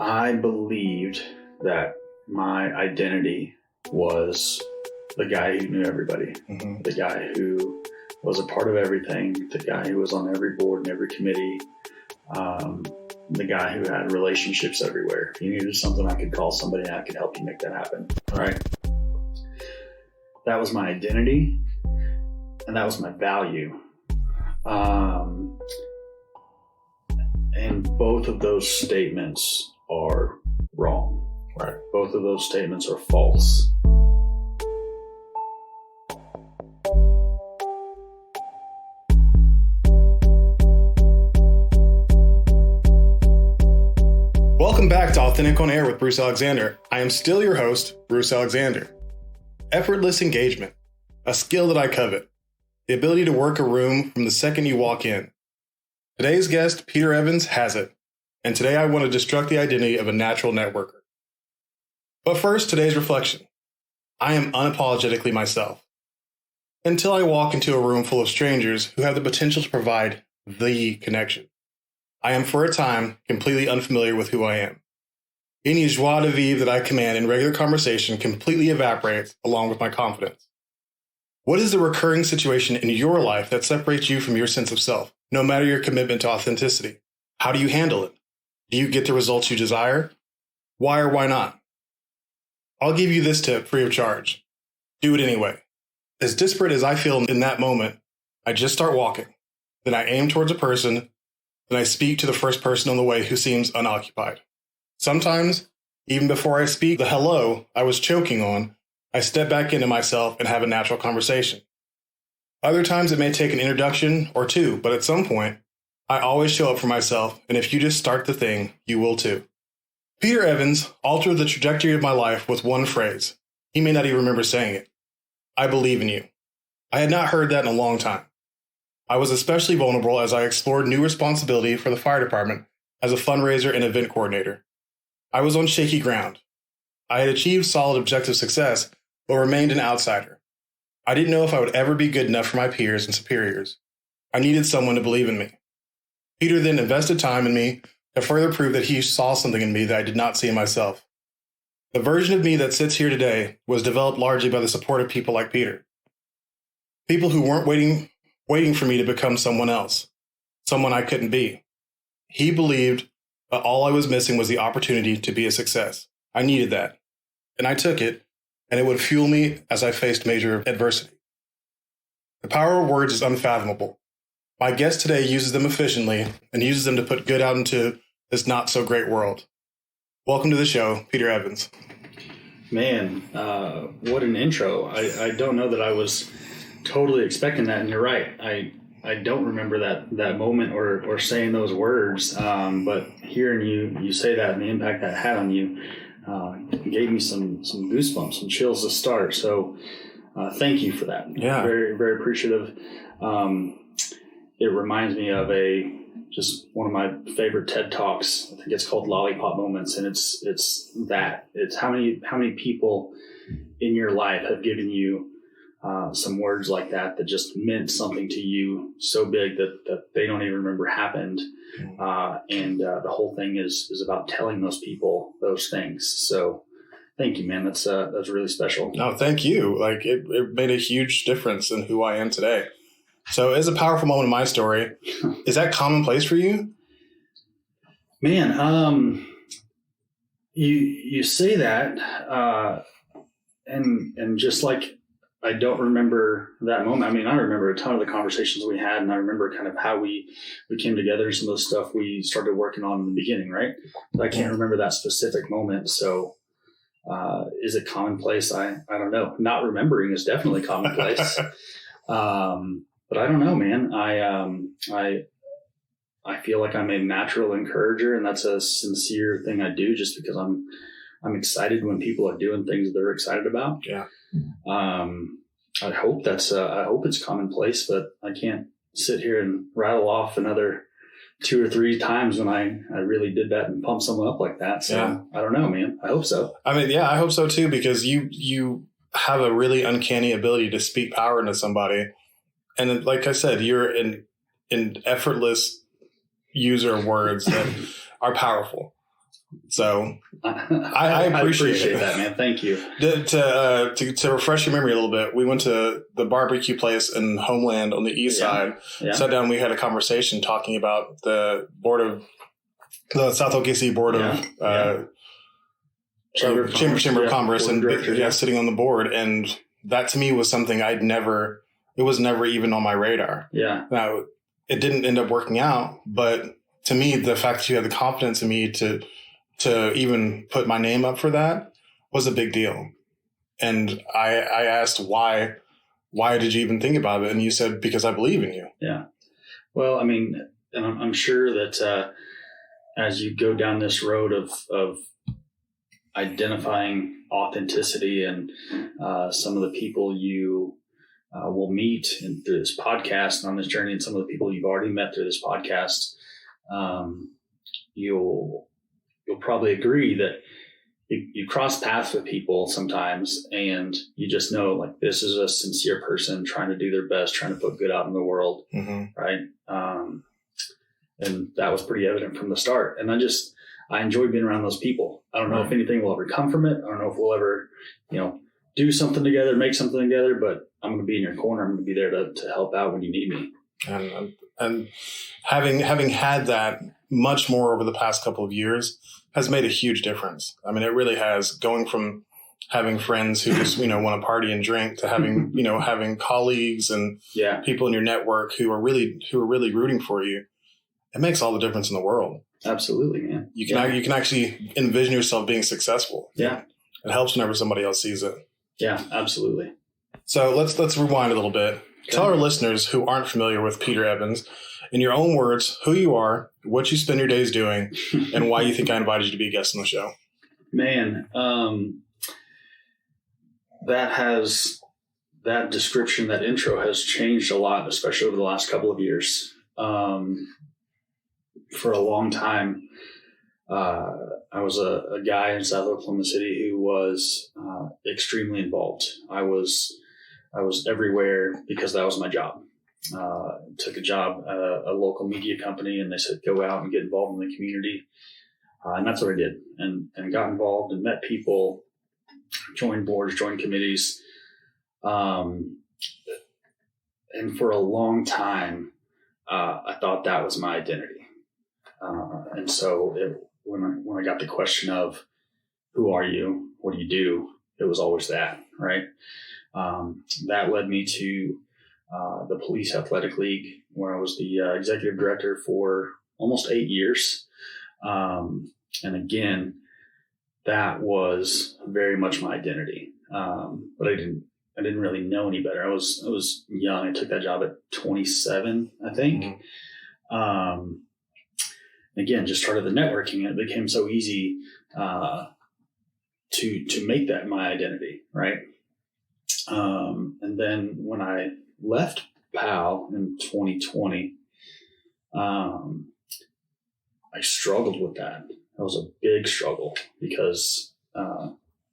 I believed that my identity was the guy who knew everybody, the guy who was a part of everything, the guy who was on every board and every committee, the guy who had relationships everywhere. If you needed something, I could call somebody and I could help you make that happen, right? That was my identity, and that was my value. And both of those statements are wrong. Right. Both of those statements are false. Welcome back to Authentic on Air with Bruce Alexander. I am still your host, Bruce Alexander. Effortless engagement, a skill that I covet. The ability to work a room from the second you walk in. Today's guest, Peter Evans, has it. And today I want to destruct the identity of a natural networker. But first, today's reflection. I am unapologetically myself. Until I walk into a room full of strangers who have the potential to provide the connection. I am, for a time, completely unfamiliar with who I am. Any joie de vivre that I command in regular conversation completely evaporates along with my confidence. What is the recurring situation in your life that separates you from your sense of self, no matter your commitment to authenticity? How do you handle it? Do you get the results you desire? Why or why not? I'll give you this tip free of charge. Do it anyway. As disparate as I feel in that moment, I just start walking. Then I aim towards a person. Then I speak to the first person on the way who seems unoccupied. Sometimes, even before I speak the hello I was choking on, I step back into myself and have a natural conversation. Other times it may take an introduction or two, but at some point, I always show up for myself, and if you just start the thing, you will too. Peter Evans altered the trajectory of my life with one phrase. He may not even remember saying it. I believe in you. I had not heard that in a long time. I was especially vulnerable as I explored new responsibility for the fire department as a fundraiser and event coordinator. I was on shaky ground. I had achieved solid objective success, but remained an outsider. I didn't know if I would ever be good enough for my peers and superiors. I needed someone to believe in me. Peter then invested time in me to further prove that he saw something in me that I did not see in myself. The version of me that sits here today was developed largely by the support of people like Peter. People who weren't waiting for me to become someone else, someone I couldn't be. He believed that all I was missing was the opportunity to be a success. I needed that, and I took it, and it would fuel me as I faced major adversity. The power of words is unfathomable. My guest today uses them efficiently and uses them to put good out into this not-so-great world. Welcome to the show, Peter Evans. Man, what an intro. I don't know that I was totally expecting that, and you're right. I don't remember that moment or saying those words, but hearing you say that and the impact that had on you gave me some goosebumps, some chills to start. So thank you for that. Yeah. Very, very appreciative. It reminds me of just one of my favorite TED Talks. I think it's called Lollipop Moments, and it's how many people in your life have given you some words like that just meant something to you so big that they don't even remember happened. And the whole thing is about telling those people those things. So thank you, man. That's really special. No, thank you. Like it made a huge difference in who I am today. So it's a powerful moment in my story. Is that commonplace for you? Man, you say that, and just like, I don't remember that moment. I mean, I remember a ton of the conversations we had, and I remember kind of how we came together, some of the stuff we started working on in the beginning, right? But I can't remember that specific moment. So is it commonplace? I don't know. Not remembering is definitely commonplace. But I don't know, man. I feel like I'm a natural encourager, and that's a sincere thing I do just because I'm excited when people are doing things they're excited about. Yeah. I hope it's commonplace, but I can't sit here and rattle off another 2 or 3 times when I really did that and pump someone up like that. So yeah. I don't know, man. I hope so. I mean, yeah, I hope so too, because you have a really uncanny ability to speak power into somebody. And like I said, you're an effortless user of words that are powerful. So I appreciate that, man. Thank you. To refresh your memory a little bit, we went to the barbecue place in Homeland on the east side. Yeah. Sat down, we had a conversation talking about the South OKC board of Chamber of Commerce, and sitting on the board, and that to me was something it was never even on my radar. Yeah. Now, it didn't end up working out, but to me, the fact that you had the confidence in me to even put my name up for that was a big deal. And I asked why did you even think about it? And you said, because I believe in you. Yeah. Well, I mean, and I'm sure that as you go down this road of identifying authenticity and some of the people you will meet through this podcast and on this journey, and some of the people you've already met through this podcast, you'll probably agree that you cross paths with people sometimes, and you just know, like, this is a sincere person trying to do their best, trying to put good out in the world. Mm-hmm. Right. And that was pretty evident from the start. And I enjoy being around those people. I don't know if anything will ever come from it. I don't know if we'll ever, do something together, make something together, but I'm going to be in your corner. I'm going to be there to help out when you need me. And having had that much more over the past couple of years has made a huge difference. I mean, it really has, going from having friends who just, want to party and drink to having, having colleagues and people in your network who are really rooting for you. It makes all the difference in the world. Absolutely, man. You can actually envision yourself being successful. Yeah. It helps whenever somebody else sees it. Yeah, absolutely. So let's rewind a little bit. Okay. Tell our listeners who aren't familiar with Peter Evans, in your own words, who you are, what you spend your days doing, and why you think I invited you to be a guest on the show. Man, that description, that intro has changed a lot, especially over the last couple of years. For a long time, I was a guy in South Oklahoma City who was extremely involved. I was everywhere because that was my job. Took a job at a local media company, and they said, go out and get involved in the community. And that's what I did, and got involved and met people, joined boards, joined committees. And for a long time, I thought that was my identity. And so when I got the question of who are you, what do you do, it was always that, right? That led me to the Police Athletic League, where I was the executive director for almost 8 years. And again, that was very much my identity. But I didn't really know any better. I was young. I took that job at 27, I think. Mm-hmm. Again, just started the networking, and it became so easy to make that my identity, right? And then when I left PAL in 2020, I struggled with that. That was a big struggle because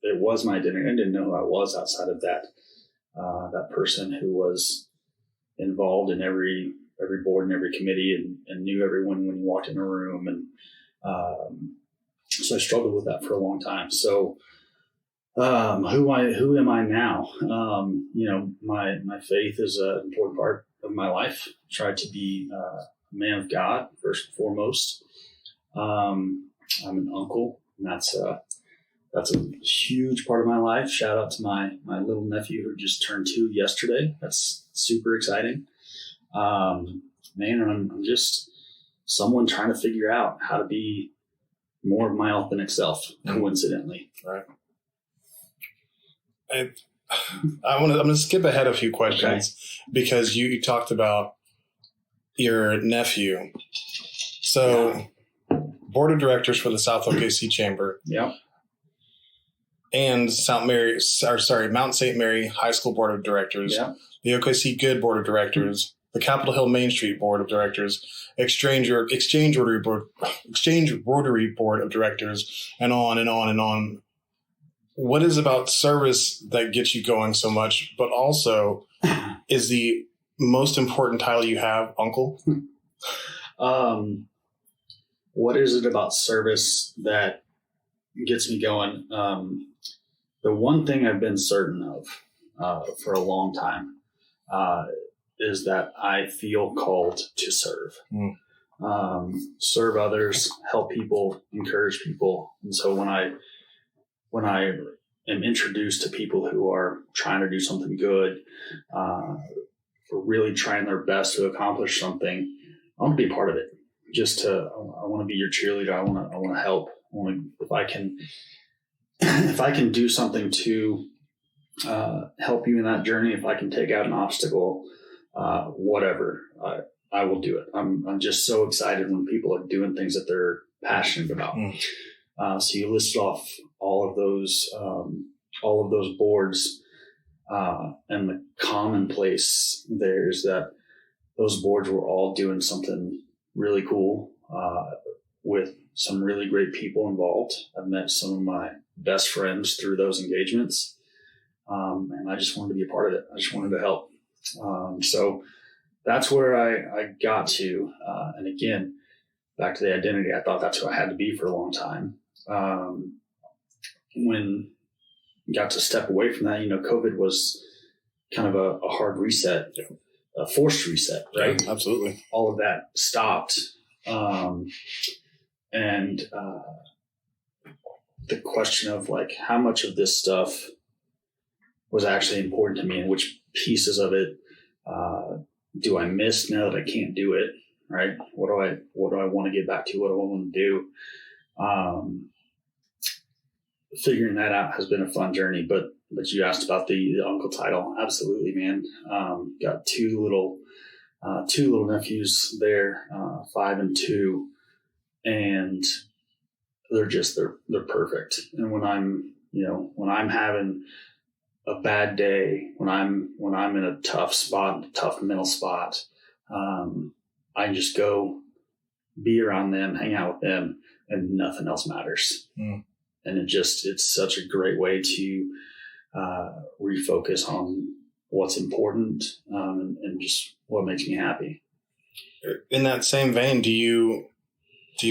it was my identity. I didn't know who I was outside of that person who was involved in every board and every committee and knew everyone when you walked in a room. And so I struggled with that for a long time. So who am I now? My faith is an important part of my life. I try to be a man of God first and foremost. I'm an uncle, and that's a huge part of my life. Shout out to my little nephew who just turned 2 yesterday. That's super exciting. I'm just someone trying to figure out how to be more of my authentic self, coincidentally. Right. I'm going to skip ahead a few questions because you talked about your nephew. So board of directors for the South OKC Chamber. Yeah. And Mount St. Mary High School Board of Directors. Yeah. The OKC Good Board of Directors. The Capitol Hill Main Street Board of Directors, Exchange Rotary Board of Directors, and on and on and on. What is about service that gets you going so much, but also is the most important title you have, Uncle? What is it about service that gets me going. The one thing I've been certain of for a long time is that I feel called to serve. Serve others, help people, encourage people. And so when I am introduced to people who are trying to do something good, really trying their best to accomplish something, I want to be a part of it. I want to be your cheerleader. I want to help. If I can do something to help you in that journey, if I can take out an obstacle, whatever, I will do it. I'm just so excited when people are doing things that they're passionate about. So you listed off all of those boards, and the commonplace there is that those boards were all doing something really cool, with some really great people involved. I've met some of my best friends through those engagements. And I just wanted to be a part of it. I just wanted to help. So that's where I got to. And again, back to the identity, I thought that's who I had to be for a long time. When I got to step away from that, COVID was kind of a hard reset, a forced reset, right? Yeah, absolutely. All of that stopped. And the question of how much of this stuff was actually important to me and which pieces of it do I miss now that I can't do it, right? What do I want to get back to? What do I want to do? Figuring that out has been a fun journey, but you asked about the uncle title. Absolutely, man. Got two little nephews there, 5 and 2, and they're perfect. And when I'm having a bad day, when I'm in a tough mental spot, I just go be around them, hang out with them, and nothing else matters. And it's such a great way to refocus on what's important, and just what makes me happy. In that same vein, do you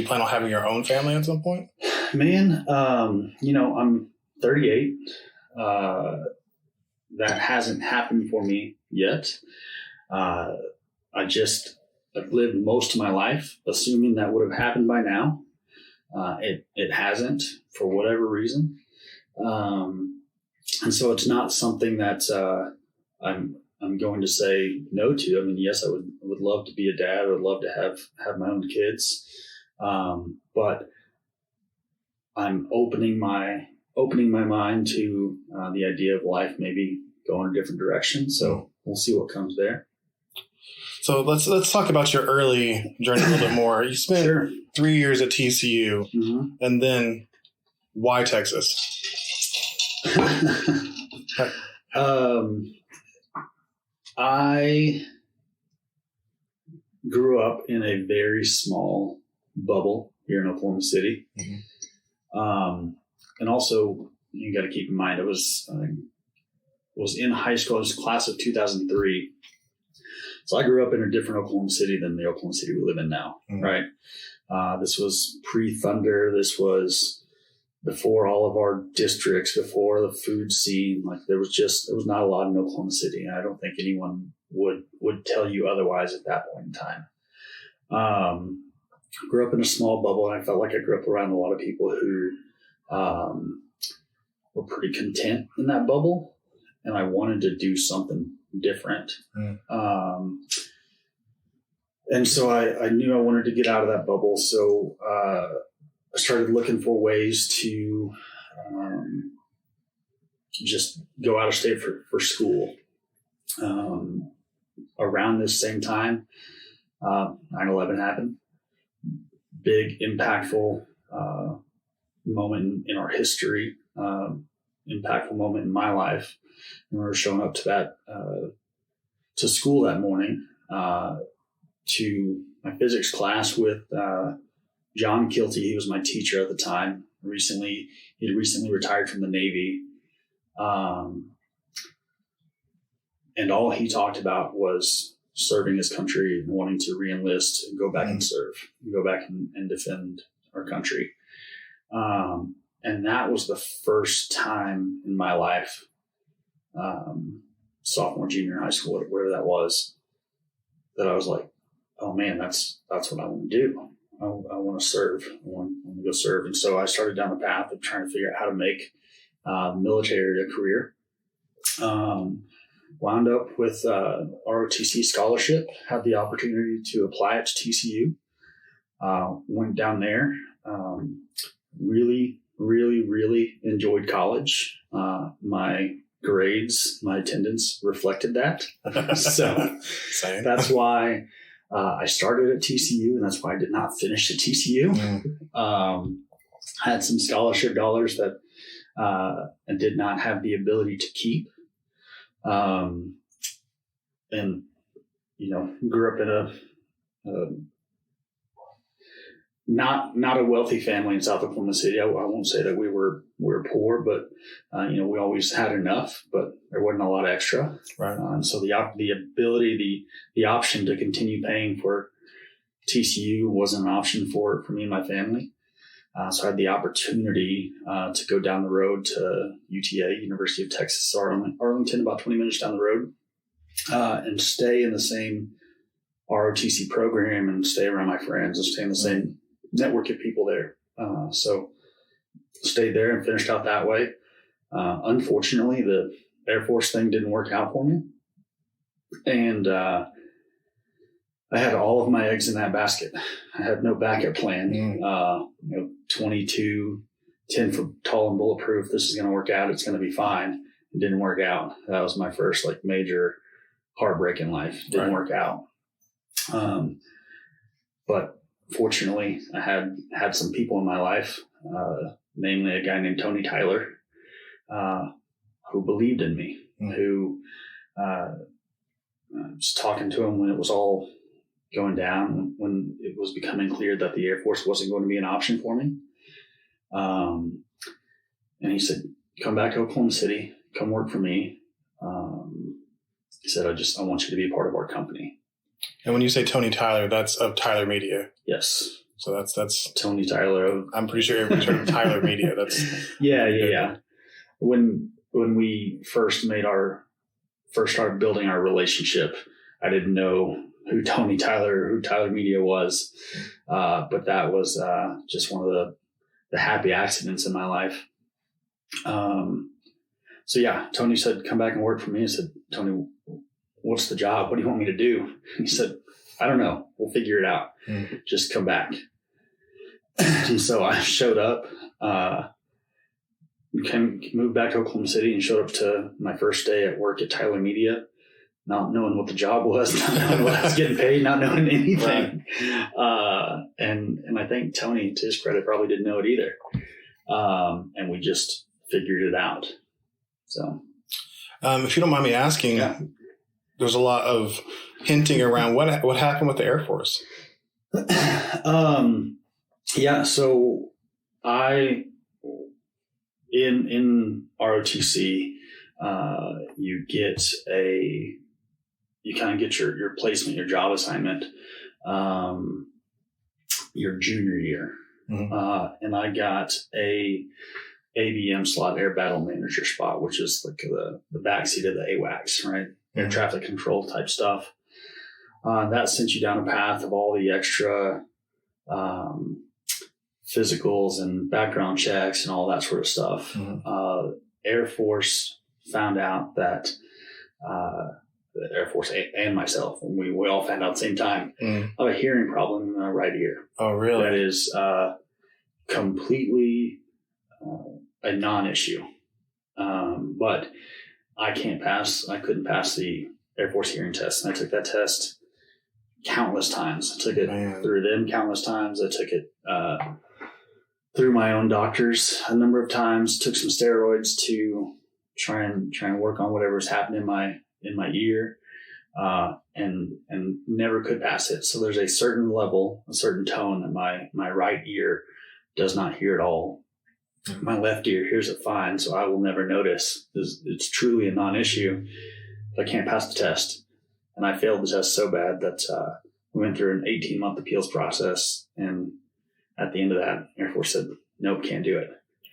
plan on having your own family at some point? Man, I'm 38. That hasn't happened for me yet. I've lived most of my life assuming that would have happened by now. It hasn't, for whatever reason. And so it's not something that I'm going to say no to. I mean, yes, I would love to be a dad. I would love to have my own kids. But I'm opening my mind to the idea of life maybe going a different direction. So we'll see what comes there. So let's talk about your early journey a little bit more. You spent 3 years at TCU, and then why Texas? I grew up in a very small bubble here in Oklahoma City. And also, you got to keep in mind, it was in high school. It was class of 2003. So I grew up in a different Oklahoma City than the Oklahoma City we live in now, right? This was pre-Thunder. This was before all of our districts, before the food scene. There was not a lot in Oklahoma City. And I don't think anyone would tell you otherwise at that point in time. Grew up in a small bubble, and I felt like I grew up around a lot of people who were pretty content in that bubble, and I wanted to do something different. And so I knew I wanted to get out of that bubble. So I started looking for ways to just go out of state for school. Around this same time, 9/11 happened. Big, impactful moment in our history, impactful moment in my life. And we were showing up to school that morning, to my physics class with John Kilty. He was my teacher at the time. He had recently retired from the Navy. And all he talked about was serving his country and wanting to re-enlist and go back and serve, and go back and defend our country. And And that was the first time in my life, sophomore, junior in high school, whatever that was, that I was like, oh man, that's what I want to do. I want to serve. I want to go serve. And so I started down the path of trying to figure out how to make military a career. Wound up with ROTC scholarship, had the opportunity to apply it to TCU. Went down there, really, really, really enjoyed college. My grades, my attendance reflected that. So Same. That's why I started at TCU, and that's why I did not finish at TCU. Had some scholarship dollars that I did not have the ability to keep. And, grew up in a not a wealthy family in South Oklahoma City. I won't say that we were poor, but we always had enough, but there wasn't a lot extra. Right. So the ability, the option to continue paying for TCU wasn't an option for me and my family. So I had the opportunity to go down the road to UTA, University of Texas, Arlington, about 20 minutes down the road, and stay in the same ROTC program and stay around my friends and stay in the same network of people there. So stayed there and finished out that way. Unfortunately, the Air Force thing didn't work out for me. And I had all of my eggs in that basket. I had no backup plan. 22, 10 for tall and bulletproof. This is going to work out. It's going to be fine. It didn't work out. That was my first major heartbreak in life. It didn't work out. But fortunately, I had some people in my life, namely a guy named Tony Tyler, who believed in me, who was talking to him when it was all going down, when it was becoming clear that the Air Force wasn't going to be an option for me. And he said, come back to Oklahoma City, come work for me. He said, I want you to be a part of our company. And when you say Tony Tyler, that's of Tyler Media. Yes. So that's Tony Tyler. I'm pretty sure everybody's heard of Tyler Media. That's yeah. When we first started building our relationship, I didn't know who Tyler Media was, but that was just one of the happy accidents in my life. So yeah, Tony said, come back and work for me. I said, Tony, what's the job? What do you want me to do? He said, I don't know. We'll figure it out. Just come back. And so I showed up, moved back to Oklahoma City and showed up to my first day at work at Tyler Media, not knowing what the job was, not knowing what I was getting paid, not knowing anything. Right. And I think Tony, to his credit, probably didn't know it either. And we just figured it out. So, if you don't mind me asking, there's a lot of hinting around what happened with the Air Force. So in ROTC, you kind of get your placement, your job assignment, your junior year. And I got a ABM slot, air battle manager spot, which is like the backseat of the AWACS, right? Air traffic control type stuff. That sent you down a path of all the extra physicals and background checks and all that sort of stuff. Air Force found out that the Air Force and myself, and we all found out at the same time, I have a hearing problem in my right ear. Oh, really? That is completely a non-issue. But I couldn't pass the Air Force hearing test. And I took that test countless times. I took it through them countless times. I took it through my own doctors a number of times, took some steroids to try and work on whatever's happening in my ear, and never could pass it. So there's a certain level, a certain tone that my right ear does not hear at all. My left ear hears it fine, so I will never notice. It's truly a non-issue. But I can't pass the test. And I failed the test so bad that we went through an 18-month appeals process. And at the end of that, Air Force said, nope, can't do it.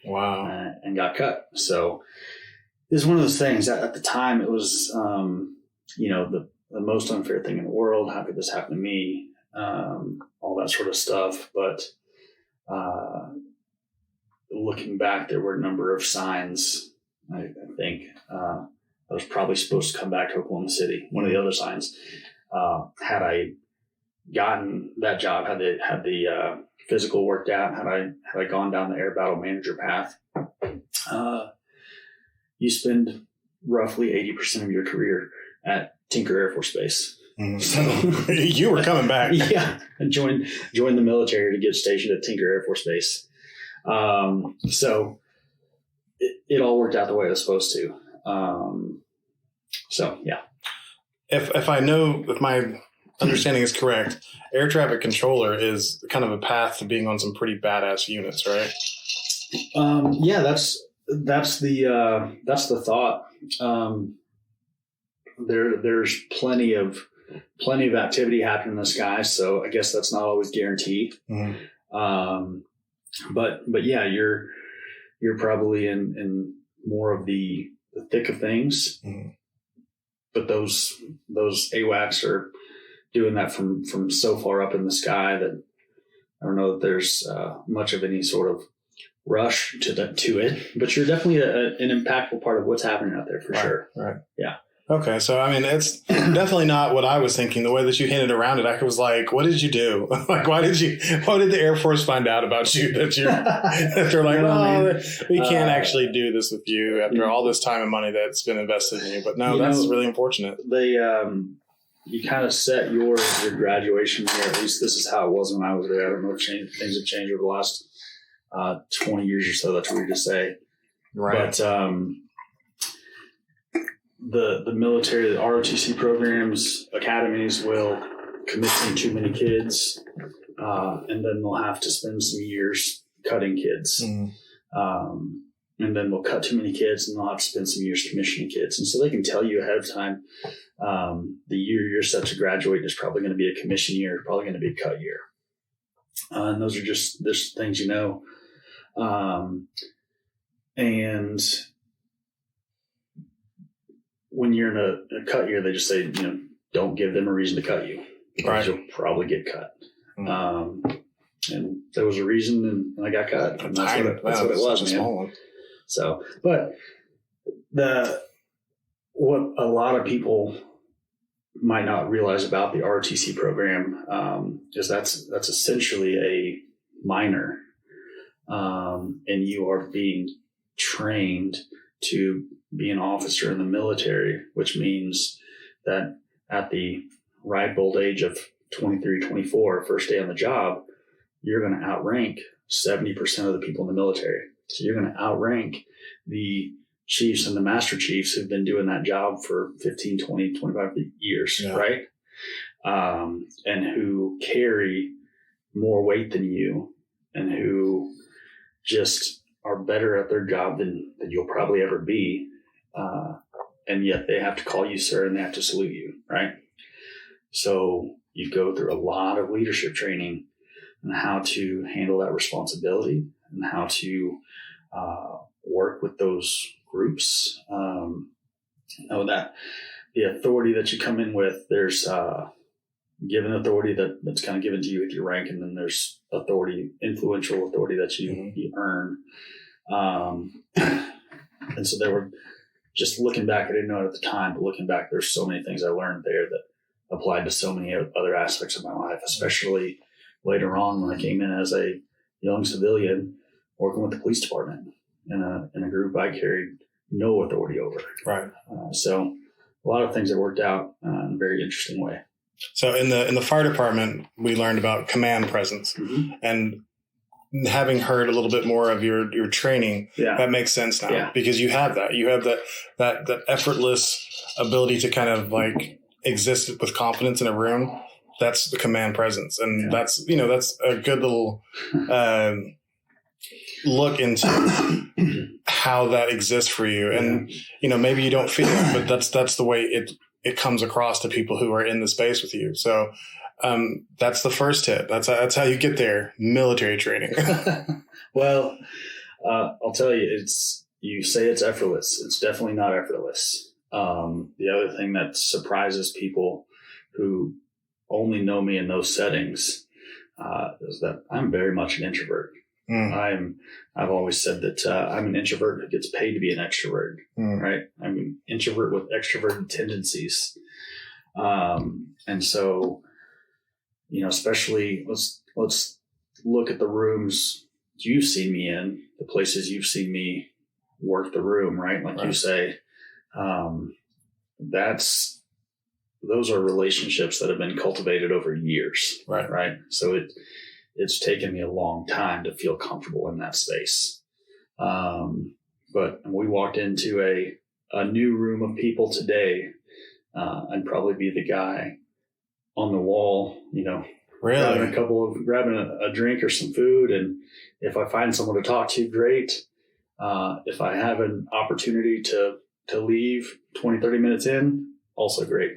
Wow. And got cut. So it's one of those things that at the time it was, the most unfair thing in the world. How could this happen to me? All that sort of stuff. But looking back, there were a number of signs, I think. I was probably supposed to come back to Oklahoma City. One of the other signs, had I gotten that job, had the physical worked out, had I gone down the air battle manager path, you spend roughly 80% of your career at Tinker Air Force Base. Mm-hmm. So you were coming back. Yeah, I joined the military to get stationed at Tinker Air Force Base. So it all worked out the way it was supposed to. So yeah. If my understanding is correct, air traffic controller is kind of a path to being on some pretty badass units, right? Yeah, that's the thought. There's plenty of activity happening in the sky, so I guess that's not always guaranteed. Mm-hmm. But yeah, you're probably in more of the thick of things. Mm-hmm. But those AWACS are doing that from so far up in the sky that I don't know that there's much of any sort of rush to it. But you're definitely an impactful part of what's happening out there for sure. Right. Yeah. Okay, so I mean, it's definitely not what I was thinking. The way that you hinted around it, I was like, "What did you do? Like, why did the Air Force find out about you? That they're like, well, we can't actually do this with you after all this time and money that's been invested in you." But no, that's really unfortunate. They, you kind of set your graduation year. At least this is how it was when I was there. I don't know if things have changed over the last 20 years or so. That's weird to say, right? But the military, the ROTC programs, academies will commit to too many kids, and then they'll have to spend some years cutting kids. Mm. And then they'll cut too many kids, and they'll have to spend some years commissioning kids. And so they can tell you ahead of time, the year you're set to graduate is probably going to be a commission year, probably going to be a cut year. And those are just things, and when you're in a cut year, they just say, don't give them a reason to cut you. Right. You'll probably get cut. Mm-hmm. And there was a reason, and I got cut. And that's what it was, man. Small one. So, but what a lot of people might not realize about the ROTC program is that's essentially a minor, and you are being trained to be an officer in the military, which means that at the ripe old age of 23, 24, first day on the job, you're going to outrank 70% of the people in the military. So you're going to outrank the chiefs and the master chiefs who've been doing that job for 15, 20, 25 years, yeah. Right? And who carry more weight than you and who just are better at their job than you'll probably ever be. And yet they have to call you sir and they have to salute you, right? So you go through a lot of leadership training and how to handle that responsibility and how to work with those groups. Know that the authority that you come in with, there's given authority that's kind of given to you with your rank, and then there's influential authority that you earn. And so there were, just looking back, I didn't know it at the time, but looking back, there's so many things I learned there that applied to so many other aspects of my life, especially later on when I came in as a young civilian working with the police department in a group I carried no authority over. Right. So a lot of things that worked out in a very interesting way. So in the fire department, we learned about command presence, mm-hmm. and having heard a little bit more of your training, yeah. That makes sense now, yeah. Because you have that effortless ability to kind of like exist with confidence in a room. That's the command presence. And yeah. that's a good little look into how that exists for you. And, maybe you don't feel it, but that's the way it comes across to people who are in the space with you. So that's the first tip. That's how you get there. Military training. Well, I'll tell you, you say it's effortless. It's definitely not effortless. The other thing that surprises people who only know me in those settings is that I'm very much an introvert. I've always said that I'm an introvert who gets paid to be an extrovert, right? I'm an introvert with extroverted tendencies. And so, especially let's look at the rooms you've seen me in, the places you've seen me work the room, right? Like you say, those are relationships that have been cultivated over years, right? So it's taken me a long time to feel comfortable in that space. But we walked into a new room of people today, I'd probably be the guy on the wall, grabbing a drink or some food. And if I find someone to talk to, great. If I have an opportunity to leave 20, 30 minutes in, also great.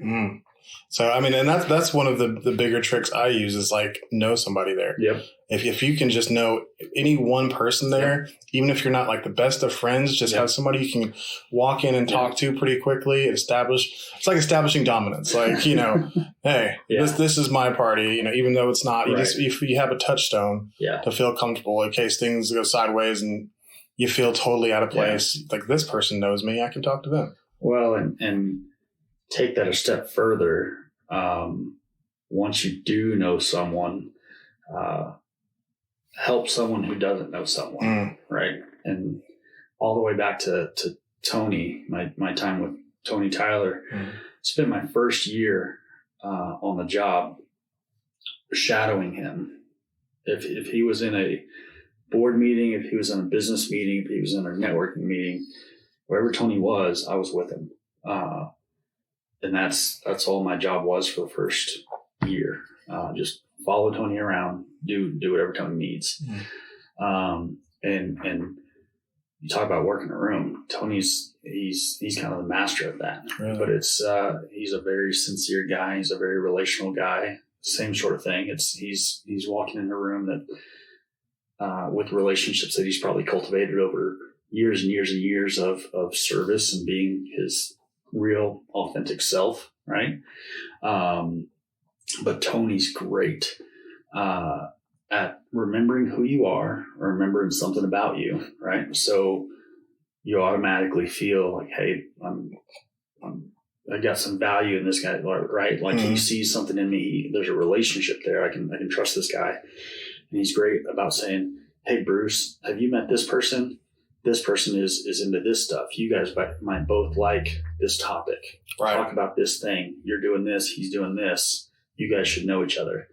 So, and that's one of the bigger tricks I use is like know somebody there. Yep. If you can just know any one person there, even if you're not like the best of friends, just have somebody you can walk in and talk to pretty quickly, it's like establishing dominance. Like, hey, this is my party, even though it's not, you have a touchstone to feel comfortable in case things go sideways and you feel totally out of place. Like this person knows me, I can talk to them. Well, and take that a step further. Once you do know someone, help someone who doesn't know someone, right? And all the way back to Tony, my time with Tony Tyler, spent my first year on the job shadowing him. If he was in a board meeting, if he was in a business meeting, if he was in a networking meeting, wherever Tony was, I was with him. And that's all my job was for the first year. Just follow Tony around, do whatever Tony needs. And you talk about working a room. Tony's he's kind of the master of that. Really? But he's a very sincere guy. He's a very relational guy. Same sort of thing. He's walking in a room that with relationships that he's probably cultivated over years and years and years of service and being his real authentic self, right? But Tony's great at remembering who you are, or remembering something about you, right? So you automatically feel like, hey, I got some value in this guy, right? Like he sees something in me. There's a relationship there. I can trust this guy. And he's great about saying, hey, Bruce, have you met this person? This person is into this stuff. You guys might both like this topic. Right. Talk about this thing. You're doing this. He's doing this. You guys should know each other.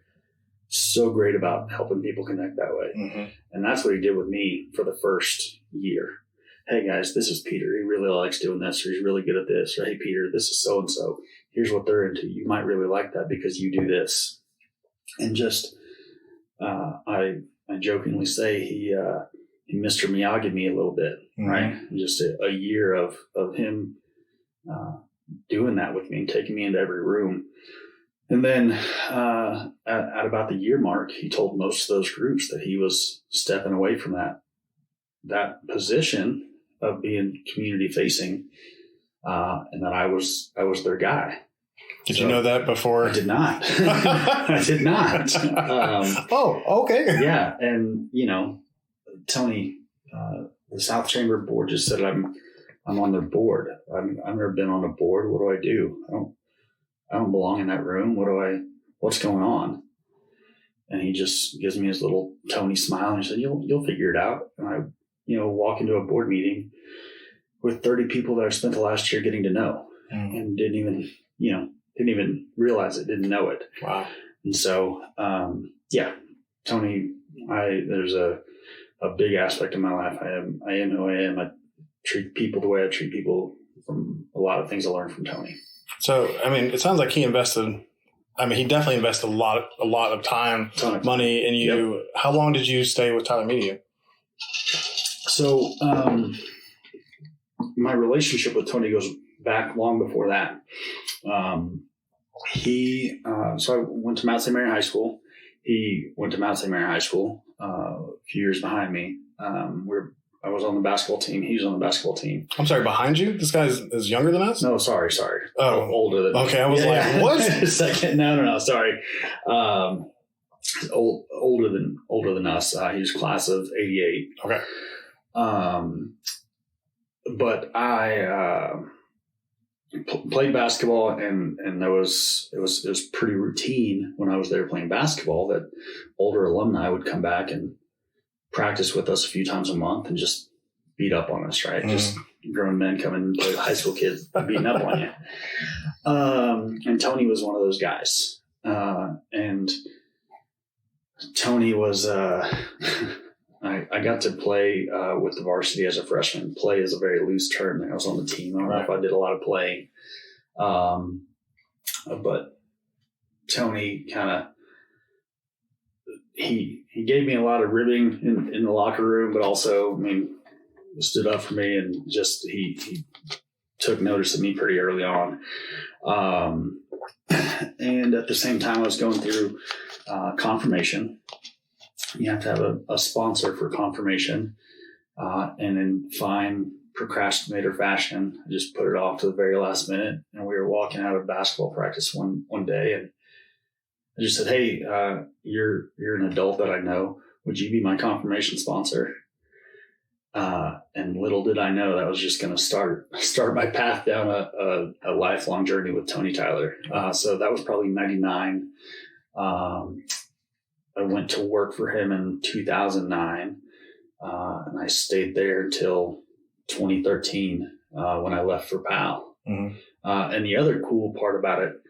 So great about helping people connect that way. And that's what he did with me for the first year. Hey, guys, this is Peter. He really likes doing this, or he's really good at this. Or, hey, Peter, this is so-and-so. Here's what they're into. You might really like that because you do this. And just, I jokingly say he Mr. Miyagi me a little bit, right? Just a year of him doing that with me and taking me into every room. And then at about the year mark, he told most of those groups that he was stepping away from that position of being community facing, and that I was their guy. Did you know that before? I did not. I did not. Okay. Yeah, and Tony, the South Chamber board just said I'm on their board. I've never been on a board. What do I do? I don't belong in that room. What's going on? And he just gives me his little Tony smile and he said, you'll figure it out. And I, walk into a board meeting with 30 people that I spent the last year getting to know and didn't even realize it, didn't know it. Wow. And so, Tony, there's a big aspect of my life. I am who I am. I treat people the way I treat people, from a lot of things I learned from Tony. So, it sounds like he definitely invested a lot of time, money in you. Yep. How long did you stay with Tyler Media? So, my relationship with Tony goes back long before that. So I went to Mount St. Mary High School. He went to Mount St. Mary High School, a few years behind me. We're I was on the basketball team. He was on the basketball team. I'm sorry, behind you? This guy is younger than us? No, sorry. Oh. Older than Okay, I was what? Second, no, sorry. Older than us. He was class of 88. Okay. But I played basketball, and it was pretty routine when I was there playing basketball that older alumni would come back and practice with us a few times a month and just beat up on us, right? Just grown men coming and play with high school kids beating up on you. And Tony was one of those guys. And Tony was, I got to play with the varsity as a freshman. Play is a very loose term. I was on the team. I don't know if I did a lot of playing. But Tony kind of, he gave me a lot of ribbing in the locker room, but also, I mean, stood up for me and just, he took notice of me pretty early on. And at the same time, I was going through confirmation. You have to have a sponsor for confirmation. And in fine procrastinator fashion, I just put it off to the very last minute. And we were walking out of basketball practice one day, and I just said, "Hey, you're an adult that I know. Would you be my confirmation sponsor?" And little did I know that was just going to start my path down a lifelong journey with Tony Tyler. So that was probably 99. I went to work for him in 2009, and I stayed there until 2013 when I left for PAL. Mm-hmm. And the other cool part about it,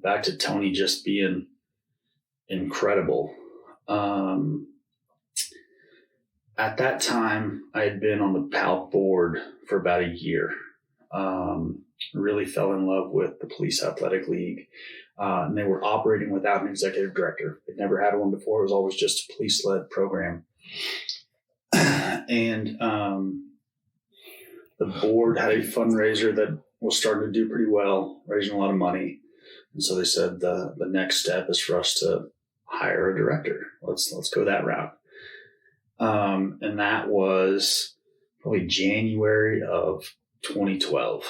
back to Tony just being incredible. At that time, I had been on the PAL board for about a year. Really fell in love with the Police Athletic League. And they were operating without an executive director. They'd never had one before. It was always just a police-led program. And the board had a fundraiser that was starting to do pretty well, raising a lot of money. And so they said the next step is for us to hire a director. Let's go that route. And that was probably January of 2012.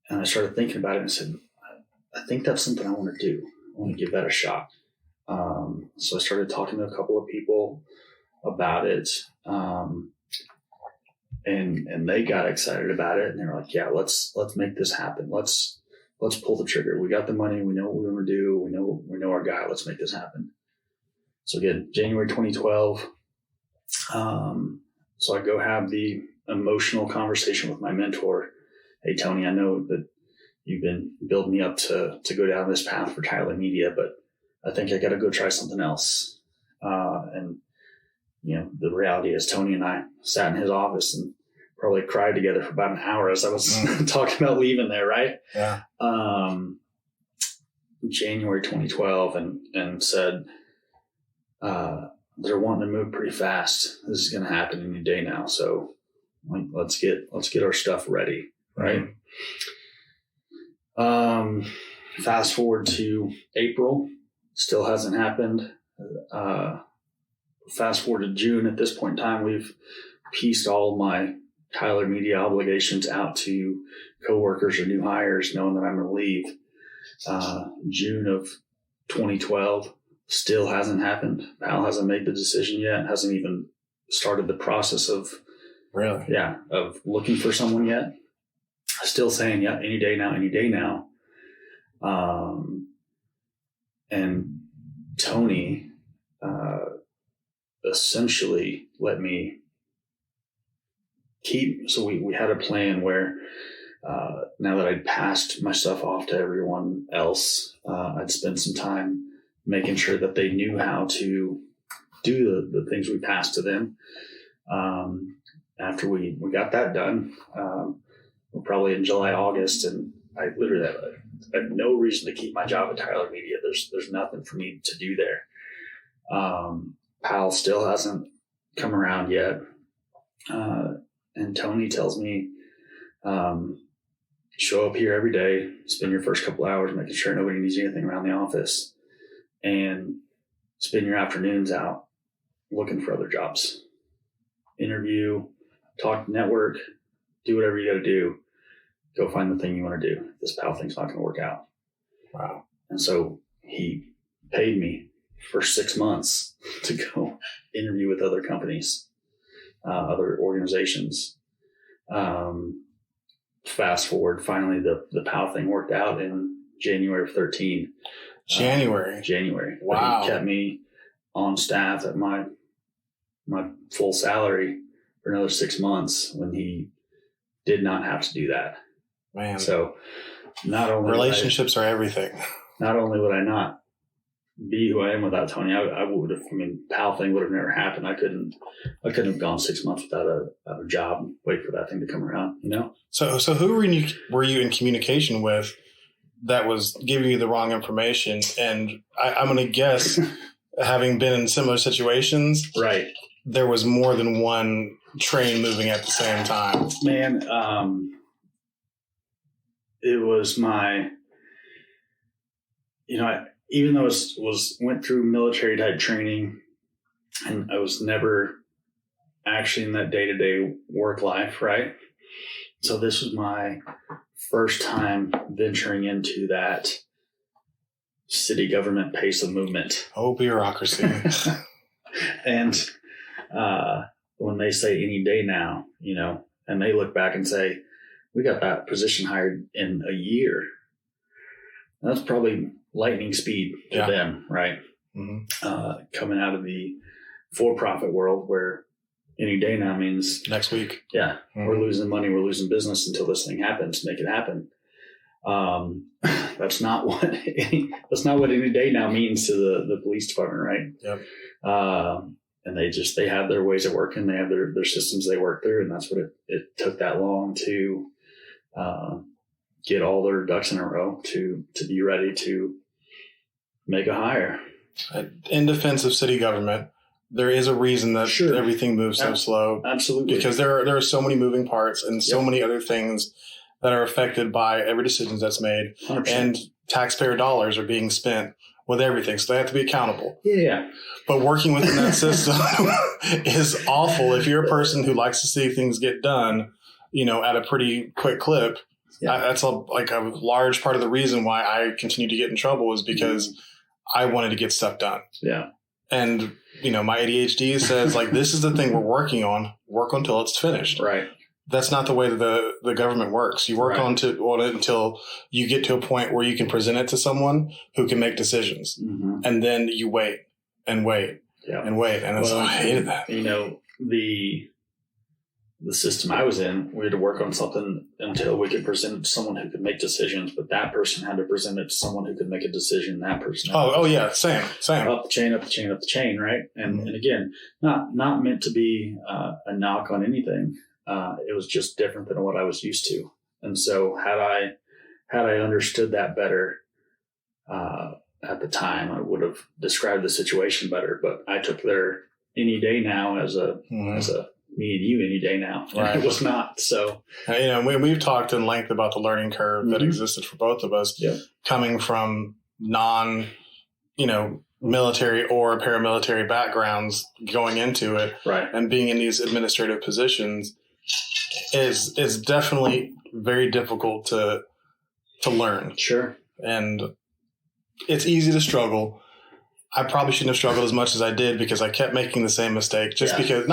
And I started thinking about it and said, I think that's something I want to do. I want to give that a shot. So I started talking to a couple of people about it. And they got excited about it, and they were like, yeah, let's make this happen. Let's pull the trigger. We got the money. We know what we want to do. We know our guy. Let's make this happen. So again, January 2012. So I go have the emotional conversation with my mentor. Hey, Tony, I know that you've been building me up to go down this path for Tyler Media, but I think I got to go try something else. And the reality is Tony and I sat in his office and probably cried together for about an hour as I was talking about leaving there. Right. Yeah. January 2012 and said, they're wanting to move pretty fast. This is going to happen any day now. So let's get our stuff ready. Right. Fast forward to April, still hasn't happened. Fast forward to June. At this point in time, we've pieced all my Tyler Media obligations out to coworkers or new hires, knowing that I'm going to leave. June of 2012, still hasn't happened. Pal hasn't made the decision yet. Hasn't even started the process of looking for someone yet. Still saying, yeah, any day now. And Tony essentially let me keep. So we had a plan where now that I'd passed my stuff off to everyone else, I'd spend some time making sure that they knew how to do the things we passed to them. After we got that done, we're probably in July, August, and I literally have no reason to keep my job at Tyler Media. There's nothing for me to do there. Pal still hasn't come around yet. And Tony tells me, show up here every day, spend your first couple hours making sure nobody needs anything around the office, and spend your afternoons out looking for other jobs. Interview, talk, network, do whatever you got to do. Go find the thing you want to do. This PAL thing's not going to work out. Wow. And so he paid me for 6 months to go interview with other companies, other organizations. Fast forward, finally the PAL thing worked out in January of 13. January. Wow. But he kept me on staff at my full salary for another 6 months when he did not have to do that. Man. So not only relationships are everything. Not only would I not be who I am without Tony, I would have. I mean, PAL thing would have never happened. I couldn't have gone 6 months without a job and wait for that thing to come around. You know. So who were you in communication with that was giving you the wrong information? And I'm going to guess, having been in similar situations, right? There was more than one train moving at the same time. Man, it was my, even though I went through military type training, and I was never actually in that day-to-day work life, right? So this was my first time venturing into that city government pace of movement. Oh, bureaucracy. And when they say any day now, and they look back and say, we got that position hired in a year. That's probably lightning speed to them, right? Mm-hmm. Coming out of the for-profit world where any day now means next week. Yeah. Mm-hmm. We're losing money. We're losing business until this thing happens. Make it happen. That's not what any day now means to the police department, right? Yep. And they have their ways of working. They have their systems they work through. And that's what it took that long to get all their ducks in a row to be ready to make a hire. In defense of city government, there is a reason that everything moves so slow. Absolutely. Because there are so many moving parts and so many other things that are affected by every decision that's made. 100%. And taxpayer dollars are being spent with everything. So they have to be accountable. Yeah. But working within that system is awful if you're a person who likes to see things get done, at a pretty quick clip. Yeah. That's a large part of the reason why I continue to get in trouble is because I wanted to get stuff done. Yeah. And, my ADHD says, this is the thing we're working on. Work until it's finished. Right. That's not the way that the government works. You work on it until you get to a point where you can present it to someone who can make decisions. Mm-hmm. And then you wait and wait and wait. And I hated that. The system I was in, we had to work on something until we could present it to someone who could make decisions, but that person had to present it to someone who could make a decision. That person. Same. Up the chain, right? And again, not meant to be a knock on anything. It was just different than what I was used to. And so had I understood that better at the time, I would have described the situation better. But I took their any day now as a me and you any day now. Right. It was not. So, we've talked in length about the learning curve that existed for both of us coming from military or paramilitary backgrounds going into it and being in these administrative positions is definitely very difficult to learn. Sure. And it's easy to struggle. I probably shouldn't have struggled as much as I did because I kept making the same mistake because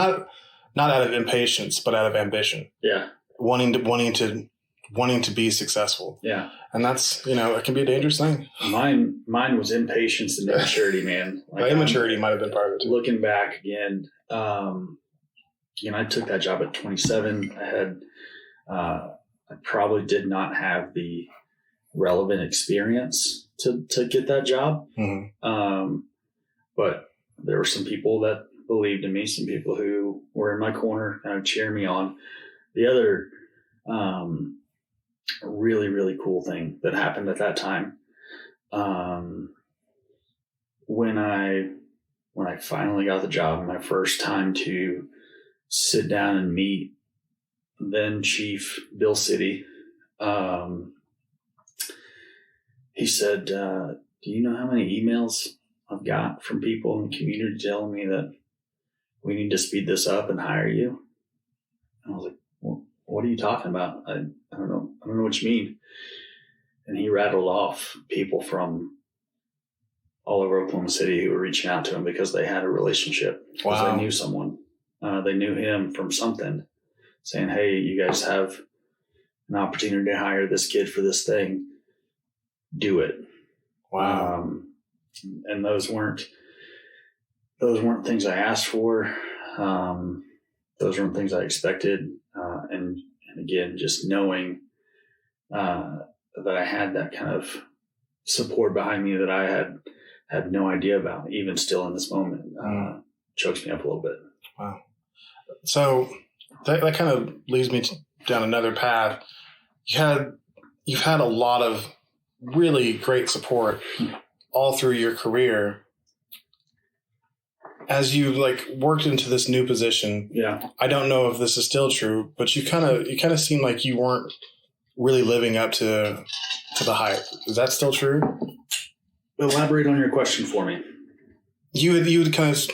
not out of impatience, but out of ambition. Yeah. Wanting to be successful. Yeah. And that's, it can be a dangerous thing. Mine was impatience and immaturity, man. Immaturity might have been part of it too. Looking back again, I took that job at 27. I probably did not have the relevant experience to get that job. Mm-hmm. But there were some people that believed in me, some people who were in my corner kind of cheering me on. The other really, really cool thing that happened at that time, when I finally got the job, my first time to sit down and meet then Chief Bill City, he said, do you know how many emails I've got from people in the community telling me that we need to speed this up and hire you. And I was like, well, what are you talking about? I don't know. I don't know what you mean. And he rattled off people from all over Oklahoma City who were reaching out to him because they had a relationship. Because they knew someone. They knew him from something, saying, hey, you guys have an opportunity to hire this kid for this thing. Do it. Wow. And those weren't things I asked for. Those weren't things I expected. And again, just knowing that I had that kind of support behind me that I had no idea about, even still in this moment, chokes me up a little bit. Wow. So that kind of leads me down another path. You've had a lot of really great support all through your career. As you worked into this new position, I don't know if this is still true, but you kind of seemed like you weren't really living up to the hype. Is that still true? Elaborate on your question for me. You would kind of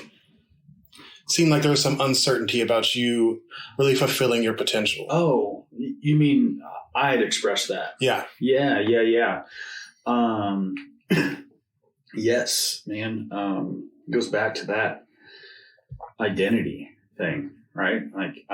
seem like there was some uncertainty about you really fulfilling your potential. Oh, you mean I had expressed that? Yeah. Yeah. Yes, man. It goes back to that identity thing, right? Like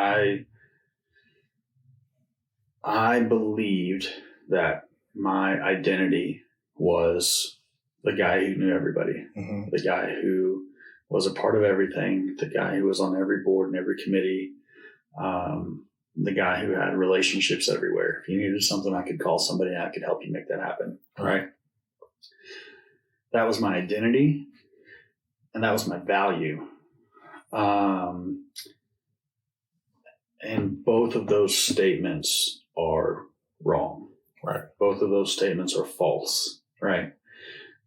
I believed that my identity was the guy who knew everybody, the guy who was a part of everything, the guy who was on every board and every committee, the guy who had relationships everywhere. If you needed something, I could call somebody and I could help you make that happen, right? That was my identity, and that was my value. And both of those statements are wrong. Right. Both of those statements are false, right?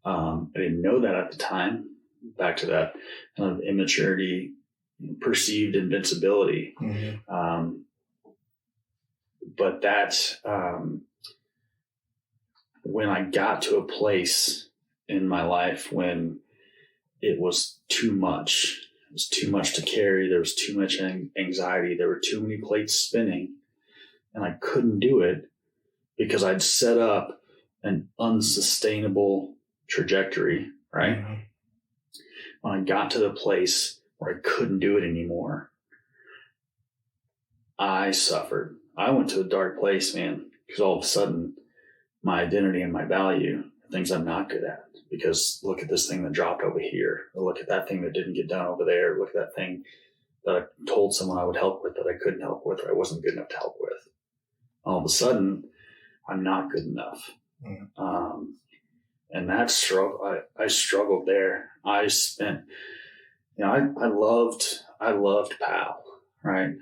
I didn't know that at the time. Back to that kind of immaturity, perceived invincibility. But that, when I got to a place in my life when it was too much, it was too much to carry. There was too much anxiety. There were too many plates spinning, and I couldn't do it because I'd set up an unsustainable trajectory, right? When I got to the place where I couldn't do it anymore, I suffered. I went to a dark place, man, because all of a sudden my identity and my value are things I'm not good at. Because look at this thing that dropped over here. Or look at that thing that didn't get done over there. Look at that thing that I told someone I would help with that I couldn't help with or I wasn't good enough to help with. All of a sudden, I'm not good enough. And that struggle, I struggled there. I spent, I loved PAL, right?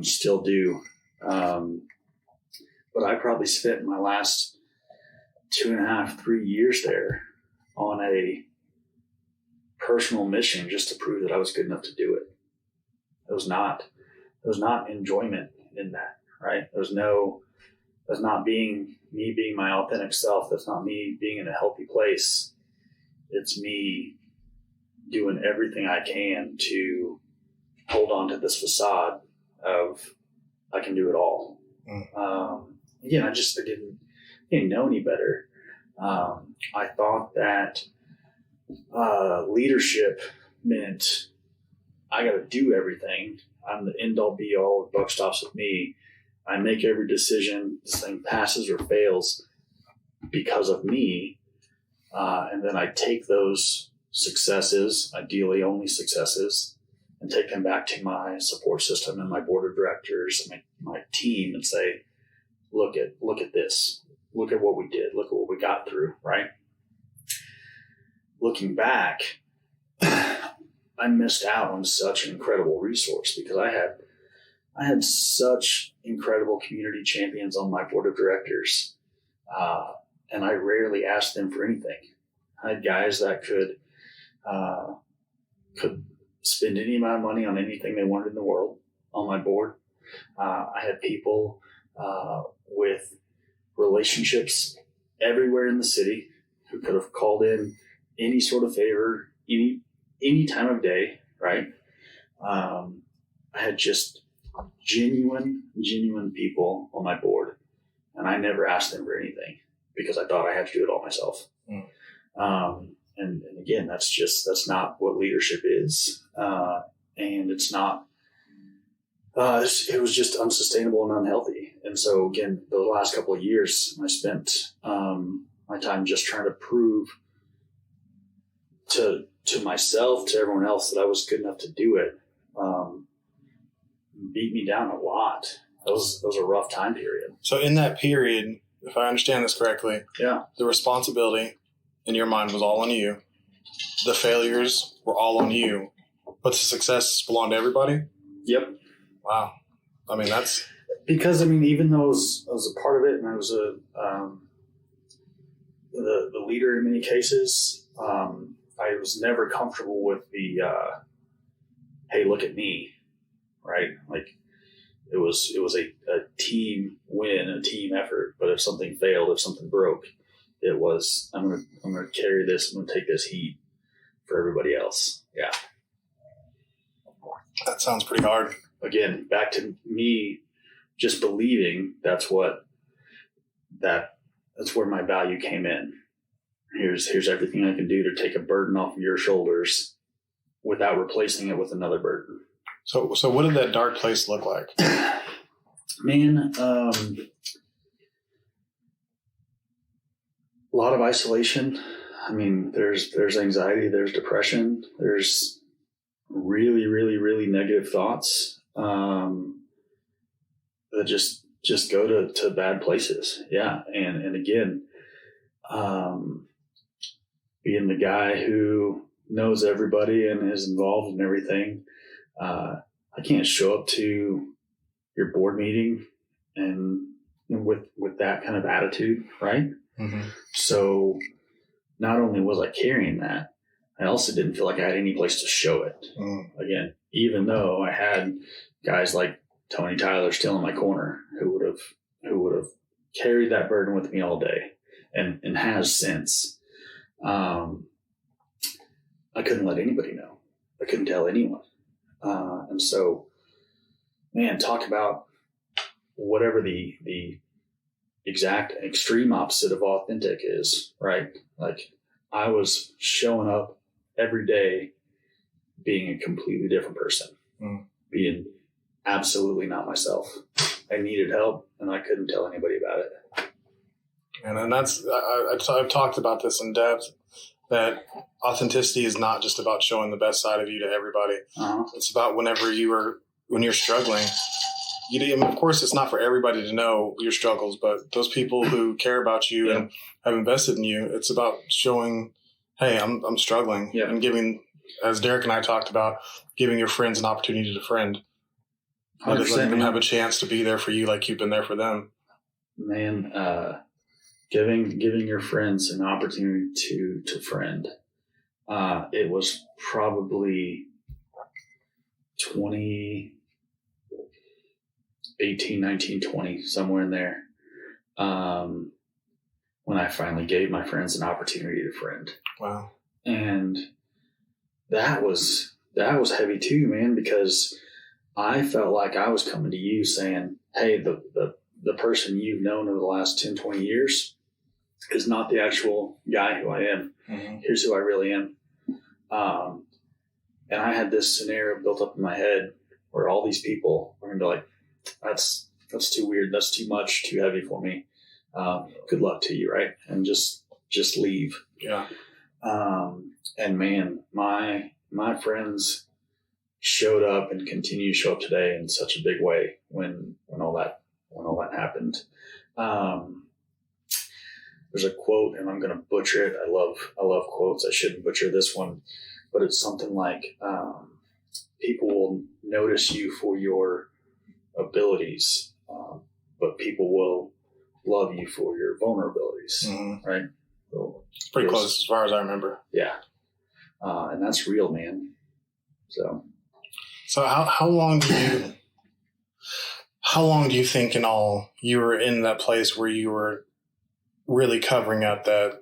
Still do. But I probably spent my last 2.5, 3 years there on a personal mission just to prove that I was good enough to do it. There was not enjoyment in that, right? That's not me being my authentic self. That's not me being in a healthy place. It's me doing everything I can to hold on to this facade of I can do it all. Again, I didn't know any better. I thought that leadership meant I got to do everything. I'm the end all be all. The buck stops with me. I make every decision. This thing passes or fails because of me. And then I take those successes, ideally only successes, and take them back to my support system and my board of directors and my team and say, look at this. Look at what we did. Look at what we got through, right? Looking back, I missed out on such an incredible resource because I had such incredible community champions on my board of directors. And I rarely asked them for anything. I had guys that could spend any amount of money on anything they wanted in the world on my board. I had people with relationships everywhere in the city who could have called in any sort of favor, any time of day, right? I had just genuine people on my board, and I never asked them for anything because I thought I had to do it all myself. And again, that's not what leadership is. And it's not, it was just unsustainable and unhealthy. And so again, the last couple of years I spent, my time just trying to prove to myself, to everyone else that I was good enough to do it. Beat me down a lot. That was a rough time period. So in that period, if I understand this correctly, the responsibility in your mind was all on you. The failures were all on you, but the success belonged to everybody? Yep. Wow. I mean, that's... Because, even though I was a part of it and I was the leader in many cases, I was never comfortable with the, hey, look at me, right? Like, it was a team win, a team effort. But if something failed, if something broke, it was, I'm gonna carry this, I'm gonna take this heat for everybody else. Yeah. That sounds pretty hard. Again, back to me just believing that's where my value came in. Here's everything I can do to take a burden off of your shoulders without replacing it with another burden. So what did that dark place look like? Man, a lot of isolation. There's anxiety, there's depression, there's really, really, really negative thoughts that just go to bad places. Yeah. And again, being the guy who knows everybody and is involved in everything, I can't show up to your board meeting and with that kind of attitude, right? Mm-hmm. So not only was I carrying that, I also didn't feel like I had any place to show it. Again, even though I had guys like Tony Tyler still in my corner who would have carried that burden with me all day and has since. I couldn't let anybody know. I couldn't tell anyone. And so, man, talk about whatever the exact extreme opposite of authentic is, right? Like, I was showing up every day being a completely different person, being absolutely not myself. I needed help and I couldn't tell anybody about it. And that's, I've talked about this in depth, that authenticity is not just about showing the best side of you to everybody. Uh-huh. It's about when you're struggling. Of course, it's not for everybody to know your struggles, but those people who care about you and have invested in you, it's about showing, hey, I'm struggling, and giving, as Derek and I talked about, giving your friends an opportunity to friend. Letting them have a chance to be there for you like you've been there for them. Man, giving your friends an opportunity to friend. It was probably 2018, 19, 20, somewhere in there, when I finally gave my friends an opportunity to friend. Wow. And that was heavy too, man, because I felt like I was coming to you saying, hey, the person you've known over the last 10, 20 years is not the actual guy who I am. Mm-hmm. Here's who I really am. And I had this scenario built up in my head where all these people were going to be like, that's too weird. That's too much, too heavy for me. Good luck to you. Right. And just leave. Yeah. And man, my friends showed up and continue to show up today in such a big way when all that happened. There's a quote, and I'm going to butcher it. I love quotes. I shouldn't butcher this one, but it's something like, people will notice you for your abilities, but people will love you for your vulnerabilities. Mm-hmm. Right. So it's pretty close as far as I remember. Yeah. And that's real, man. So how long do you think in all you were in that place where you were really covering up that,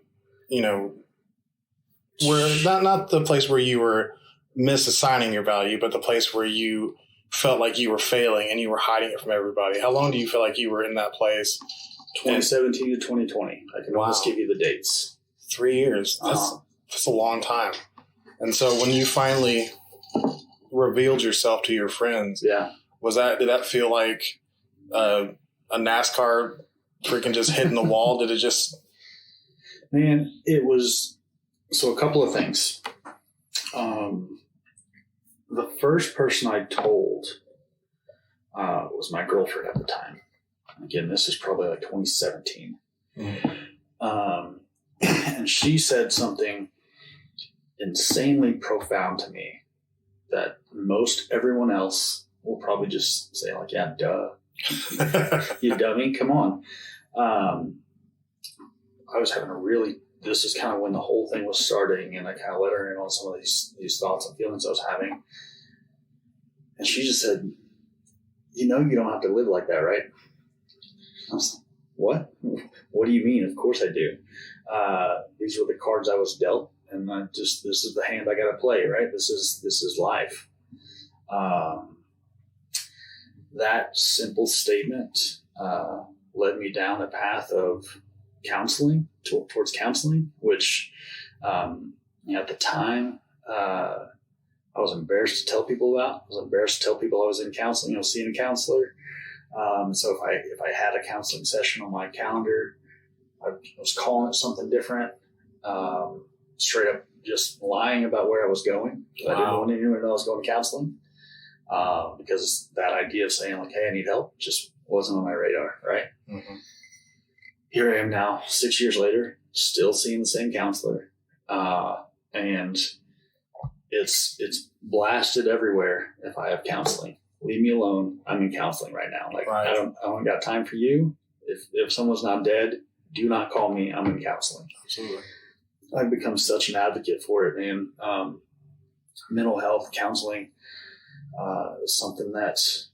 where not the place where you were misassigning your value, but the place where you felt like you were failing and you were hiding it from everybody. How long do you feel like you were in that place? 2017 to 2020. I can almost give you the dates. 3 years. That's a long time. And so when you finally revealed yourself to your friends, did that feel like a NASCAR freaking just hitting the wall? Did it just... Man, it was... So a couple of things. The first person I told was my girlfriend at the time. Again, this is probably like 2017. And she said something insanely profound to me that most everyone else will probably just say like, yeah, duh. You dummy, come on. I was having this is kind of when the whole thing was starting, and I kind of let her in on some of these thoughts and feelings I was having. And she just said, you don't have to live like that, right? I was like, what? What do you mean? Of course I do. These were the cards I was dealt, and this is the hand I got to play, right? This is life. That simple statement led me down a path of counseling, towards counseling, which at the time I was embarrassed to tell people about. I was embarrassed to tell people I was in counseling, seeing a counselor. So if I had a counseling session on my calendar, I was calling it something different, straight up just lying about where I was going. Wow. I didn't want anyone to know I was going to counseling, because that idea of saying like, hey, I need help just wasn't on my radar, right? Mm-hmm. Here I am now, 6 years later, still seeing the same counselor. And it's blasted everywhere if I have counseling. Leave me alone. I'm in counseling right now. Like, right. I don't got time for you. If someone's not dead, do not call me. I'm in counseling. Absolutely. I've become such an advocate for it, man. Mental health counseling is something that's,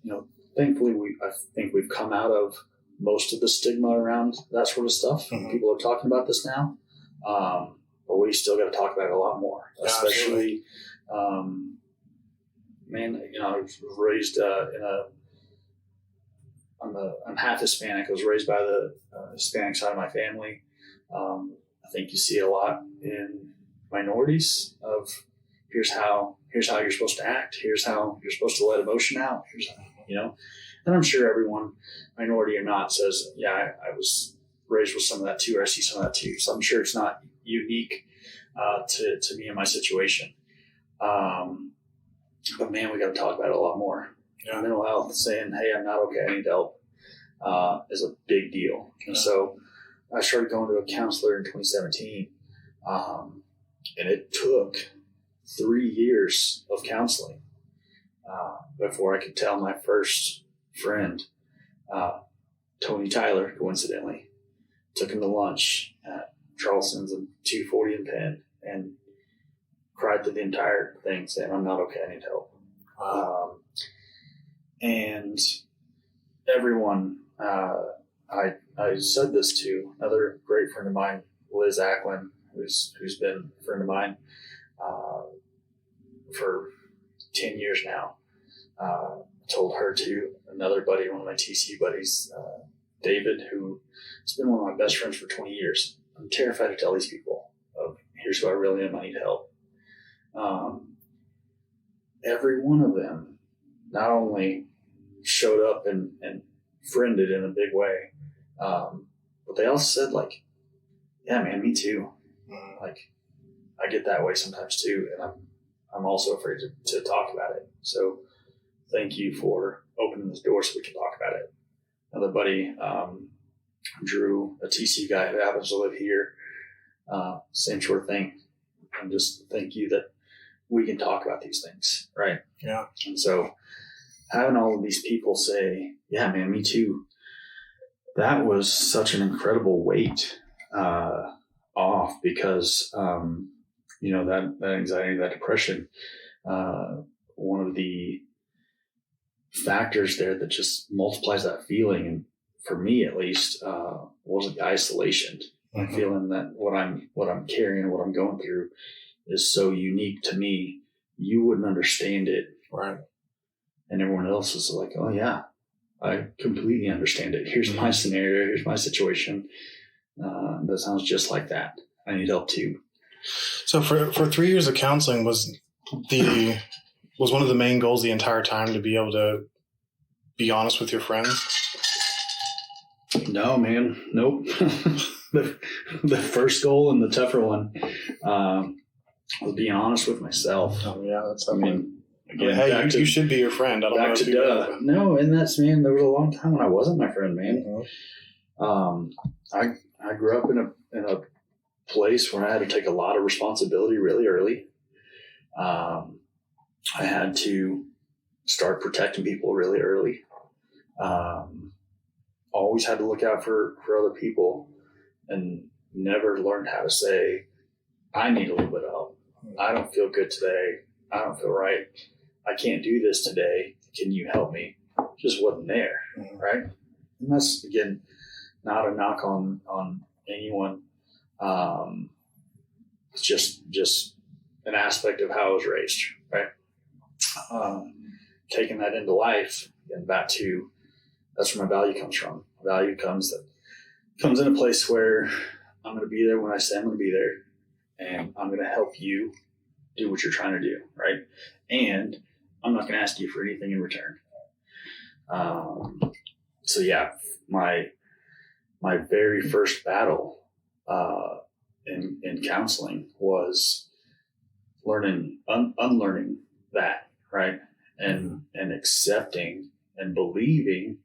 thankfully I think we've come out of most of the stigma around that sort of stuff. Mm-hmm. People are talking about this now, but we still got to talk about it a lot more, especially, I was raised I'm half Hispanic. I was raised by the Hispanic side of my family. I think you see a lot in minorities of here's how you're supposed to act. Here's how you're supposed to let emotion out. And I'm sure everyone, minority or not, says, yeah, I was raised with some of that too, or I see some of that too. So I'm sure it's not unique to me and my situation. But man, we got to talk about it a lot more. Yeah. Mental health, saying, hey, I'm not okay, I need help, is a big deal. Yeah. And so I started going to a counselor in 2017, and it took 3 years of counseling before I could tell my first friend, Tony Tyler, coincidentally, took him to lunch at Charleston's and 240 in Penn and cried through the entire thing saying, I'm not okay, I need help. And everyone, I said this to another great friend of mine, Liz Acklin, who's been a friend of mine for 10 years now. Told her to another buddy, one of my TC buddies, David, who has been one of my best friends for 20 years. I'm terrified to tell these people of here's who I really am, I need help. Every one of them not only showed up and friended in a big way, but they also said like, yeah, man, me too. Like, I get that way sometimes too. And I'm also afraid to talk about it. So thank you for opening this door so we can talk about it. Another buddy, Drew, a TC guy who happens to live here, same sort of thing. And just thank you that we can talk about these things, right? Yeah. And so having all of these people say, yeah, man, me too, that was such an incredible weight off because, that anxiety, that depression, one of the factors there that just multiplies that feeling, and for me at least, was the isolation. Mm-hmm. Feeling that what I'm carrying, what I'm going through is so unique to me you wouldn't understand it. Right. And everyone else is like, oh yeah, I completely understand it. Here's my scenario. Here's my situation. That sounds just like that. I need help too. So for 3 years of counseling, was one of the main goals the entire time to be able to be honest with your friends? No, man. Nope. the first goal and the tougher one was being honest with myself. Oh yeah, that's. Again, hey, you should be your friend. I don't know if you know. No, and that's, man, there was a long time when I wasn't my friend, man. Mm-hmm. I grew up in a place where I had to take a lot of responsibility really early. I had to start protecting people really early. Always had to look out for other people, and never learned how to say, I need a little bit of help. I don't feel good today. I don't feel right. I can't do this today. Can you help me? Just wasn't there, right? And that's, again, not a knock on anyone. It's just an aspect of how I was raised, right? Taking that into life and back to, that's where my value comes from. Value comes in a place where I'm going to be there when I say I'm going to be there, and I'm going to help you do what you're trying to do, right? And I'm not going to ask you for anything in return. So yeah, my very first battle in counseling was unlearning that, right? And accepting and believing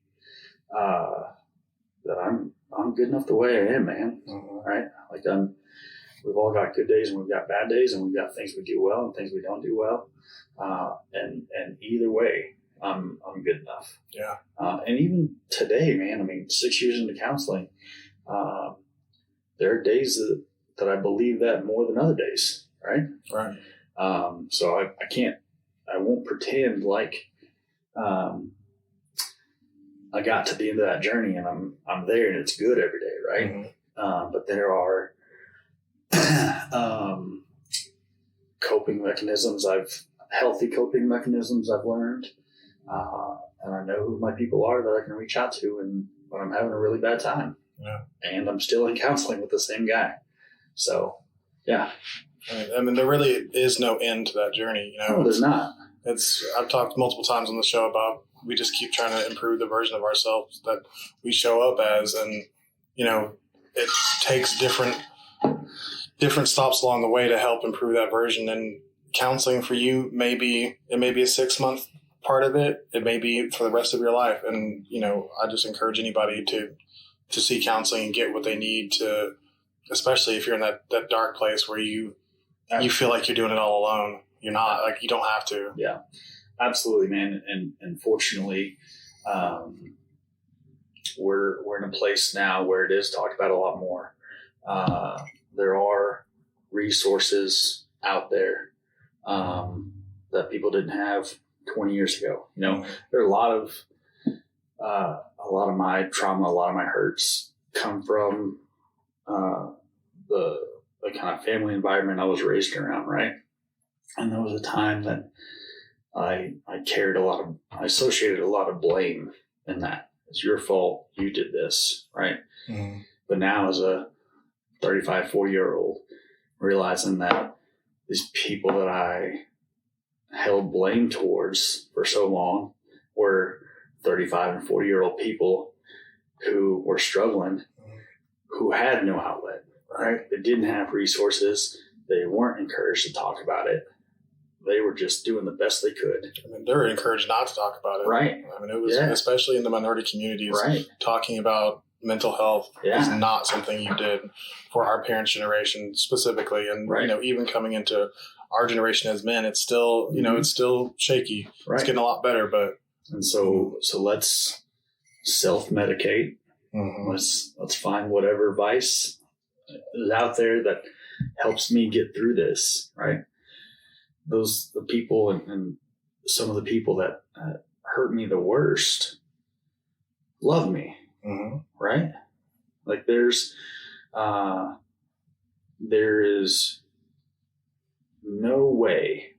that I'm good enough the way I am, man. Right? Like we've all got good days and we've got bad days, and we've got things we do well and things we don't do well. And either way, I'm good enough. Yeah. And even today, man, 6 years into counseling, there are days that I believe that more than other days. Right. Right. So I won't pretend like, I got to the end of that journey and I'm there and it's good every day. Right. Mm-hmm. But there are, healthy coping mechanisms I've learned. And I know who my people are that I can reach out to when I'm having a really bad time. Yeah. And I'm still in counseling with the same guy. So, yeah. There really is no end to that journey. No, there's not. I've talked multiple times on the show about, we just keep trying to improve the version of ourselves that we show up as. And, it takes different stops along the way to help improve that version. And counseling for you, it may be a 6-month part of it. It may be for the rest of your life. And, I just encourage anybody to see counseling and get what they need to, especially if you're in that dark place where you feel like you're doing it all alone. You're not, like, you don't have to. Yeah, absolutely, man. And fortunately, we're in a place now where it is talked about a lot more. There are resources out there that people didn't have 20 years ago. There are a lot of my trauma, a lot of my hurts come from the kind of family environment I was raised around, right? And there was a time that I associated a lot of blame in that. It's your fault. You did this, right? Mm. But now as a 35, 40-year-old, realizing that these people that I held blame towards for so long were 35 and 40-year-old people who were struggling, who had no outlet, right? They didn't have resources. They weren't encouraged to talk about it. They were just doing the best they could. They were encouraged not to talk about it. Right. It was, especially in the minority communities, right. Talking about mental health is not something you did for our parents' generation specifically. And, right. Even coming into our generation as men, it's still, it's still shaky. Right. It's getting a lot better, but. And so let's self-medicate. Mm-hmm. Let's find whatever vice is out there that helps me get through this, right? The people and some of the people that hurt me the worst love me, mm-hmm. right? Like there is no way.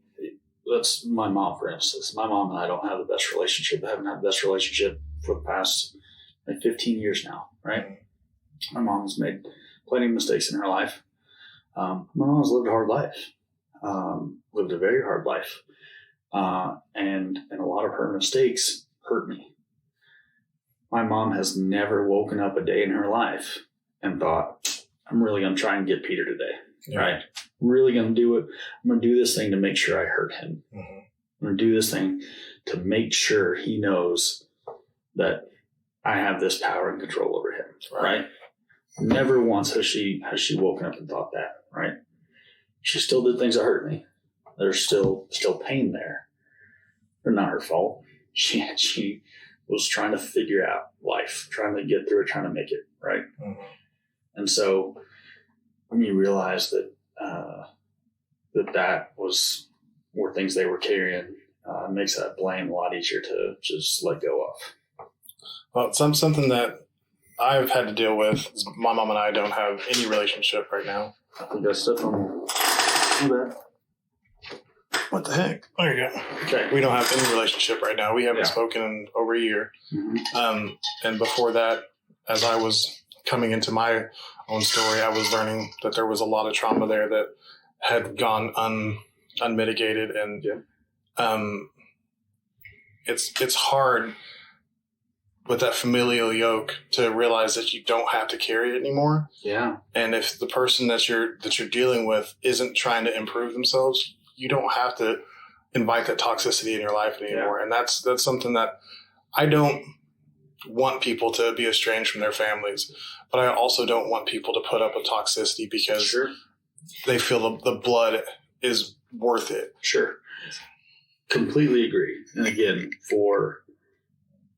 let's my mom, for instance. My mom and I don't have the best relationship. I haven't had the best relationship for the past 15 years now, right? My mom's made plenty of mistakes in her life. My mom's lived a hard life, lived a very hard life. And a lot of her mistakes hurt me. My mom has never woken up a day in her life and thought, I'm really going to try and get Peter today, right? I'm really going to do it. I'm going to do this thing to make sure I hurt him. Mm-hmm. I'm going to do this thing to make sure he knows that I have this power and control over him, right? Never once has she woken up and thought that, right? She still did things that hurt me. There's still pain there. They're not her fault. She was trying to figure out life, trying to get through it, trying to make it, right? Mm-hmm. And so when you realize that that was were things they were carrying, it makes that blame a lot easier to just let go of. Well, something that I've had to deal with is my mom and I don't have any relationship right now. I think I stepped on that. What the heck? There you go. Okay. We don't have any relationship right now. We haven't spoken in over a year. Mm-hmm. And before that, as I was coming into my own story, I was learning that there was a lot of trauma there that had gone unmitigated. And it's hard with that familial yoke to realize that you don't have to carry it anymore. Yeah. And if the person that you're dealing with isn't trying to improve themselves, you don't have to invite that toxicity in your life anymore. Yeah. And that's something that I don't want people to be estranged from their families, but I also don't want people to put up with toxicity because they feel the blood is worth it. Sure. Completely agree. And again, for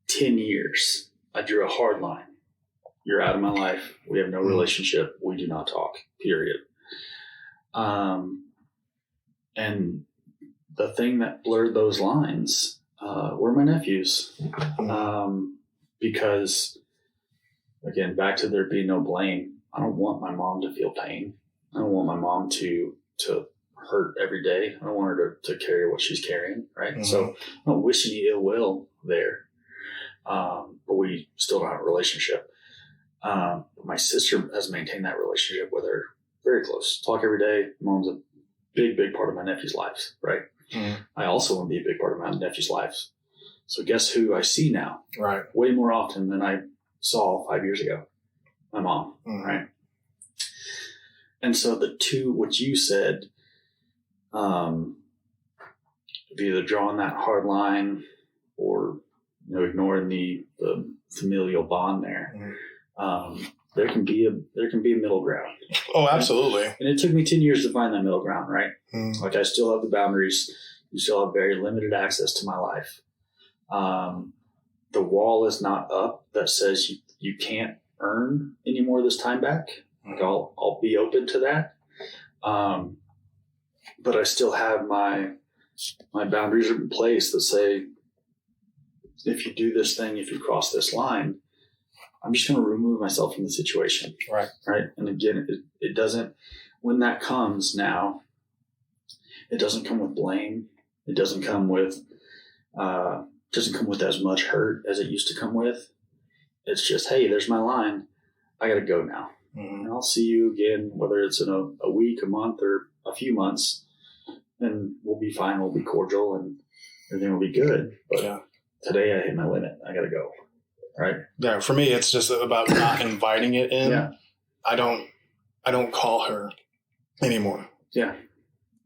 10 years, I drew a hard line. You're out of my life. We have no relationship. We do not talk, period. And the thing that blurred those lines were my nephews. Because, again, back to there being no blame, I don't want my mom to feel pain. I don't want my mom to hurt every day. I don't want her to carry what she's carrying, right? Mm-hmm. So I don't wish any ill will there. But we still don't have a relationship. My sister has maintained that relationship with her very close. Talk every day. Mom's a big part of my nephew's lives, right? Mm-hmm. I also want to be a big part of my nephew's lives. So guess who I see now? Right. Way more often than I saw 5 years ago. My mom, right? And so the two, what you said, of either drawing that hard line or ignoring the familial bond there. There can be a middle ground. Oh, absolutely. And it took me 10 years to find that middle ground, right? Like I still have the boundaries. You still have very limited access to my life. The wall is not up that says you can't earn any more of this time back. Like I'll be open to that. But I still have my boundaries in place that say, if you do this thing, if you cross this line, I'm just going to remove myself from the situation. Right. Right. And again, it doesn't, when that comes now, it doesn't come with blame. It doesn't come with as much hurt as it used to come with. It's just, hey, there's my line. I got to go now. Mm-hmm. And I'll see you again, whether it's in a week, a month, or a few months, and we'll be fine. We'll be cordial and everything will be good. But today I hit my limit. I got to go. Right. Yeah. For me, it's just about not inviting it in. Yeah. I don't call her anymore. Yeah.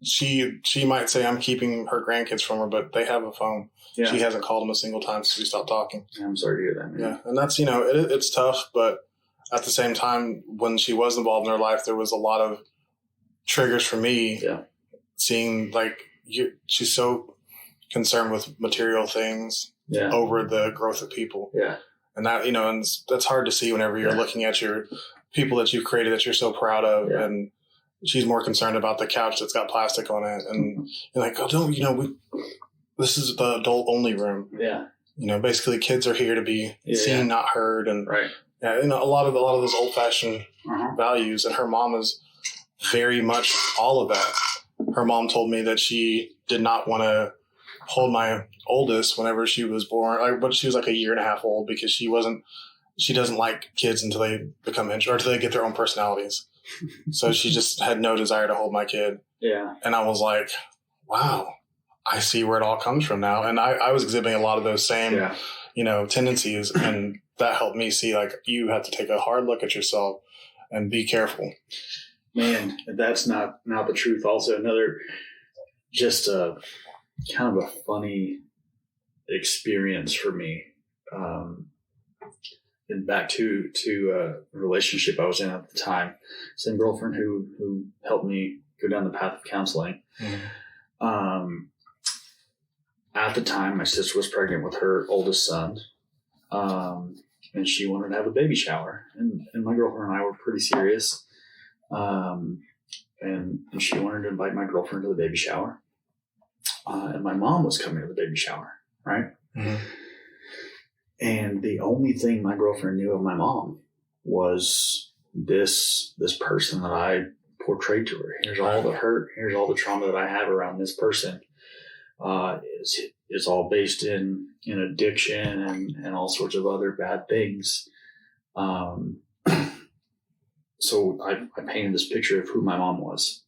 She might say I'm keeping her grandkids from her, but they have a phone. Yeah. She hasn't called them a single time since we stopped talking. I'm sorry to hear that, man. Yeah. And that's, it's tough, but at the same time, when she was involved in her life, there was a lot of triggers for me. Yeah. Seeing she's so concerned with material things over the growth of people. Yeah. And that, and that's hard to see whenever you're looking at your people that you've created that you're so proud of. Yeah. And she's more concerned about the couch that's got plastic on it. And you're like, oh, don't, this is the adult only room. Yeah. Basically kids are here to be seen, not heard. And a lot of those old fashioned values. And her mom is very much all of that. her mom told me that she did not want to hold my oldest whenever she was born, but she was like a year and a half old, because she doesn't like kids until they become or until they get their own personalities. So she just had no desire to hold my kid. Yeah. And I was like, wow, I see where it all comes from now. And I was exhibiting a lot of those same, tendencies. And that helped me see, like, you have to take a hard look at yourself and be careful. Man, that's not the truth. Also, another just kind of a funny experience for me. And back to a relationship I was in at the time, same girlfriend who helped me go down the path of counseling. Mm-hmm. At the time, my sister was pregnant with her oldest son, and she wanted to have a baby shower. And my girlfriend and I were pretty serious. And she wanted to invite my girlfriend to the baby shower. And my mom was coming to the baby shower, right? Mm-hmm. And the only thing my girlfriend knew of my mom was this person that I portrayed to her. Here's all the hurt. Here's all the trauma that I have around this person. Is all based in addiction and all sorts of other bad things. So I painted this picture of who my mom was.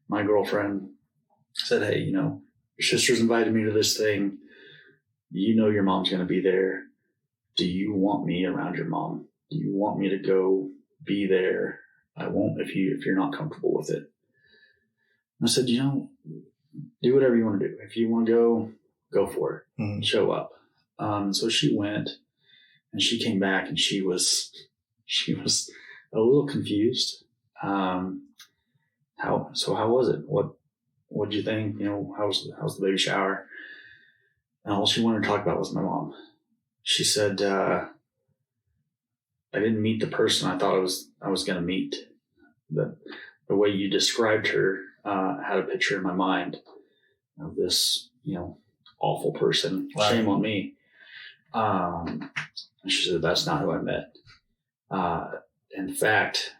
My girlfriend said, hey, your sister's invited me to this thing. Your mom's going to be there. Do you want me around your mom? Do you want me to go be there? I won't if you're not comfortable with it. And I said, do whatever you want to do. If you want to go for it. Mm-hmm. Show up. So she went, and she came back, and she was a little confused. How was it? What did you think? How's the baby shower? And all she wanted to talk about was my mom. She said, I didn't meet the person I thought I was going to meet. The way you described her, had a picture in my mind of this, awful person. Right. Shame on me. And she said, that's not who I met. In fact,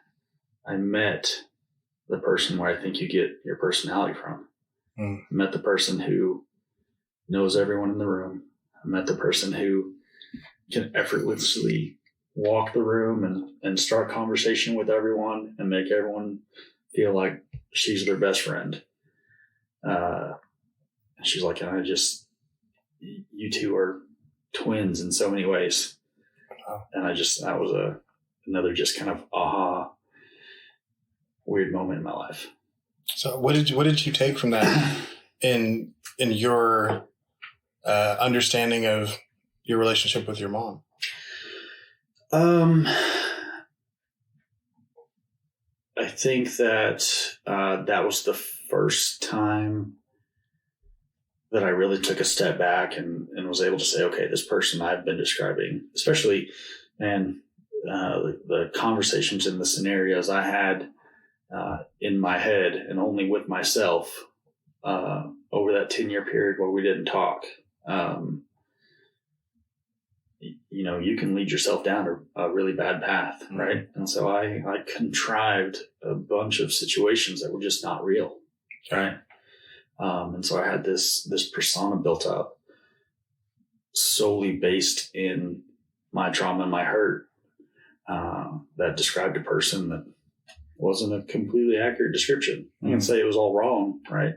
I met the person where I think you get your personality from. I met the person who knows everyone in the room. I met the person who can effortlessly walk the room and start conversation with everyone and make everyone feel like she's their best friend. And she's like, you two are twins in so many ways. And that was another just kind of aha, weird moment in my life. So what did you take from that in your understanding of your relationship with your mom? I think that that was the first time that I really took a step back and was able to say, okay, this person I've been describing, especially, the conversations and the scenarios I had in my head and only with myself over that 10-year period where we didn't talk. You can lead yourself down a really bad path, right? And so I contrived a bunch of situations that were just not real, right? And so I had this persona built up solely based in my trauma and my hurt that described a person that wasn't a completely accurate description. I can say it was all wrong, right?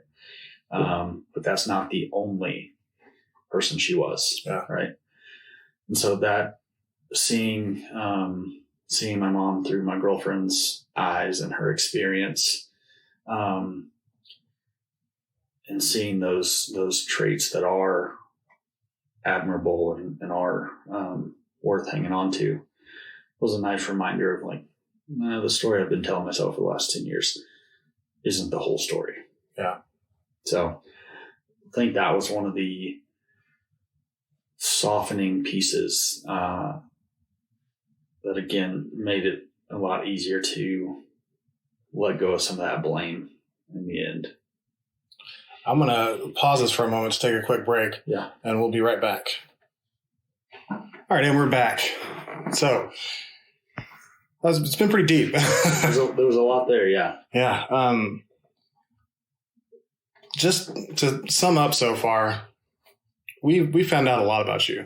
But that's not the only person she was, right? And so that seeing my mom through my girlfriend's eyes and her experience, and seeing those traits that are admirable and are worth hanging on to was a nice reminder of like, the story I've been telling myself for the last 10 years isn't the whole story. Yeah. So I think that was one of the softening pieces that again made it a lot easier to let go of some of that blame in the end. I'm going to pause this for a moment to take a quick break. Yeah. And we'll be right back. All right. And we're back. So it's been pretty deep. there was a lot there. Yeah. Yeah. just to sum up so far, we found out a lot about you.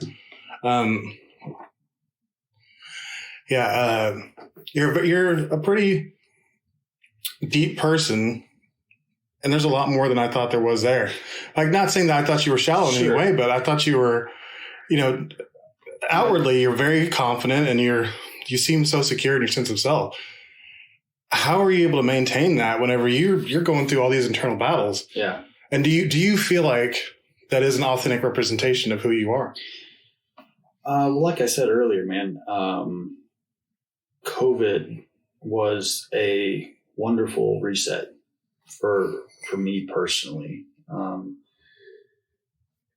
You're a pretty deep person, and there's a lot more than I thought there was there. Like, not saying that I thought you were shallow in any way, but I thought you were, outwardly you're very confident and you seem so secure in your sense of self. How are you able to maintain that whenever you're going through all these internal battles? Yeah. And do you feel like that is an authentic representation of who you are? Well, like I said earlier, man, COVID was a wonderful reset for me personally.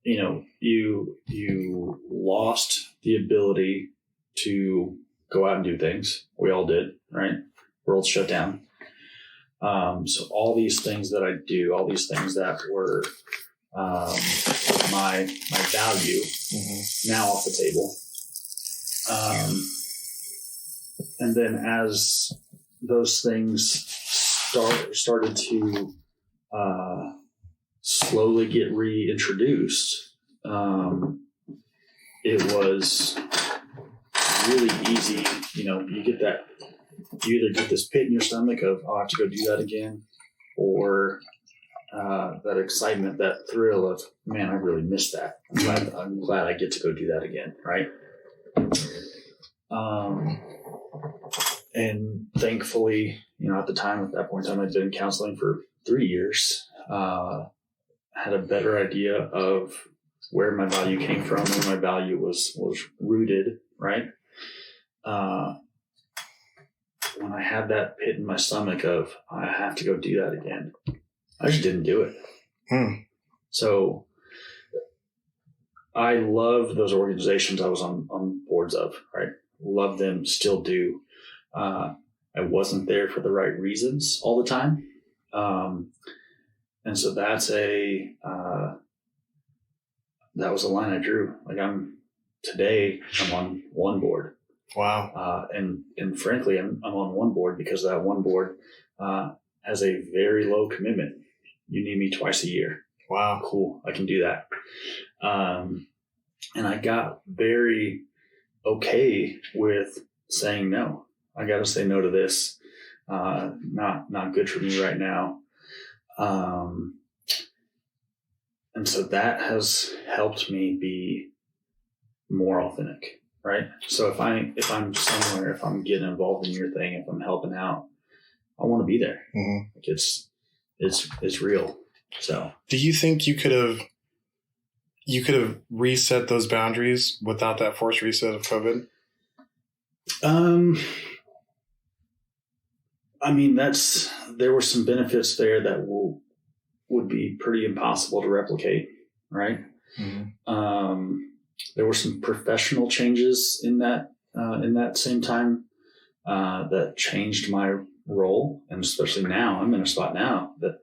You lost the ability to go out and do things. We all did, right? World shut down. So all these things that I do, all these things that were my value, now off the table. And then as those things started to slowly get reintroduced, it was really easy. You either get this pit in your stomach of, oh, I have to go do that again, or that excitement, that thrill of, man, I really missed that. I'm glad I get to go do that again, right? And thankfully, at that point in time, I'd been in counseling for 3 years, had a better idea of where my value came from, where my value was rooted, right? When I had that pit in my stomach of, I have to go do that again, I just didn't do it. So I loved those organizations I was on boards of, right? Love them, still do. I wasn't there for the right reasons all the time. And so that was a line I drew. Like, today I'm on one board. Wow. And frankly, I'm on one board because that one board has a very low commitment. You need me twice a year. Wow. Cool. I can do that. And I got very okay with saying no. I got to say no to this. Not good for me right now. And so that has helped me be more authentic, right? So if I'm somewhere, if I'm getting involved in your thing, if I'm helping out, I want to be there. Mm-hmm. Like, it's real. So do you think you could have reset those boundaries without that forced reset of COVID? There were some benefits there that would be pretty impossible to replicate, right? Mm-hmm. There were some professional changes in that same time that changed my role, and especially now, I'm in a spot now that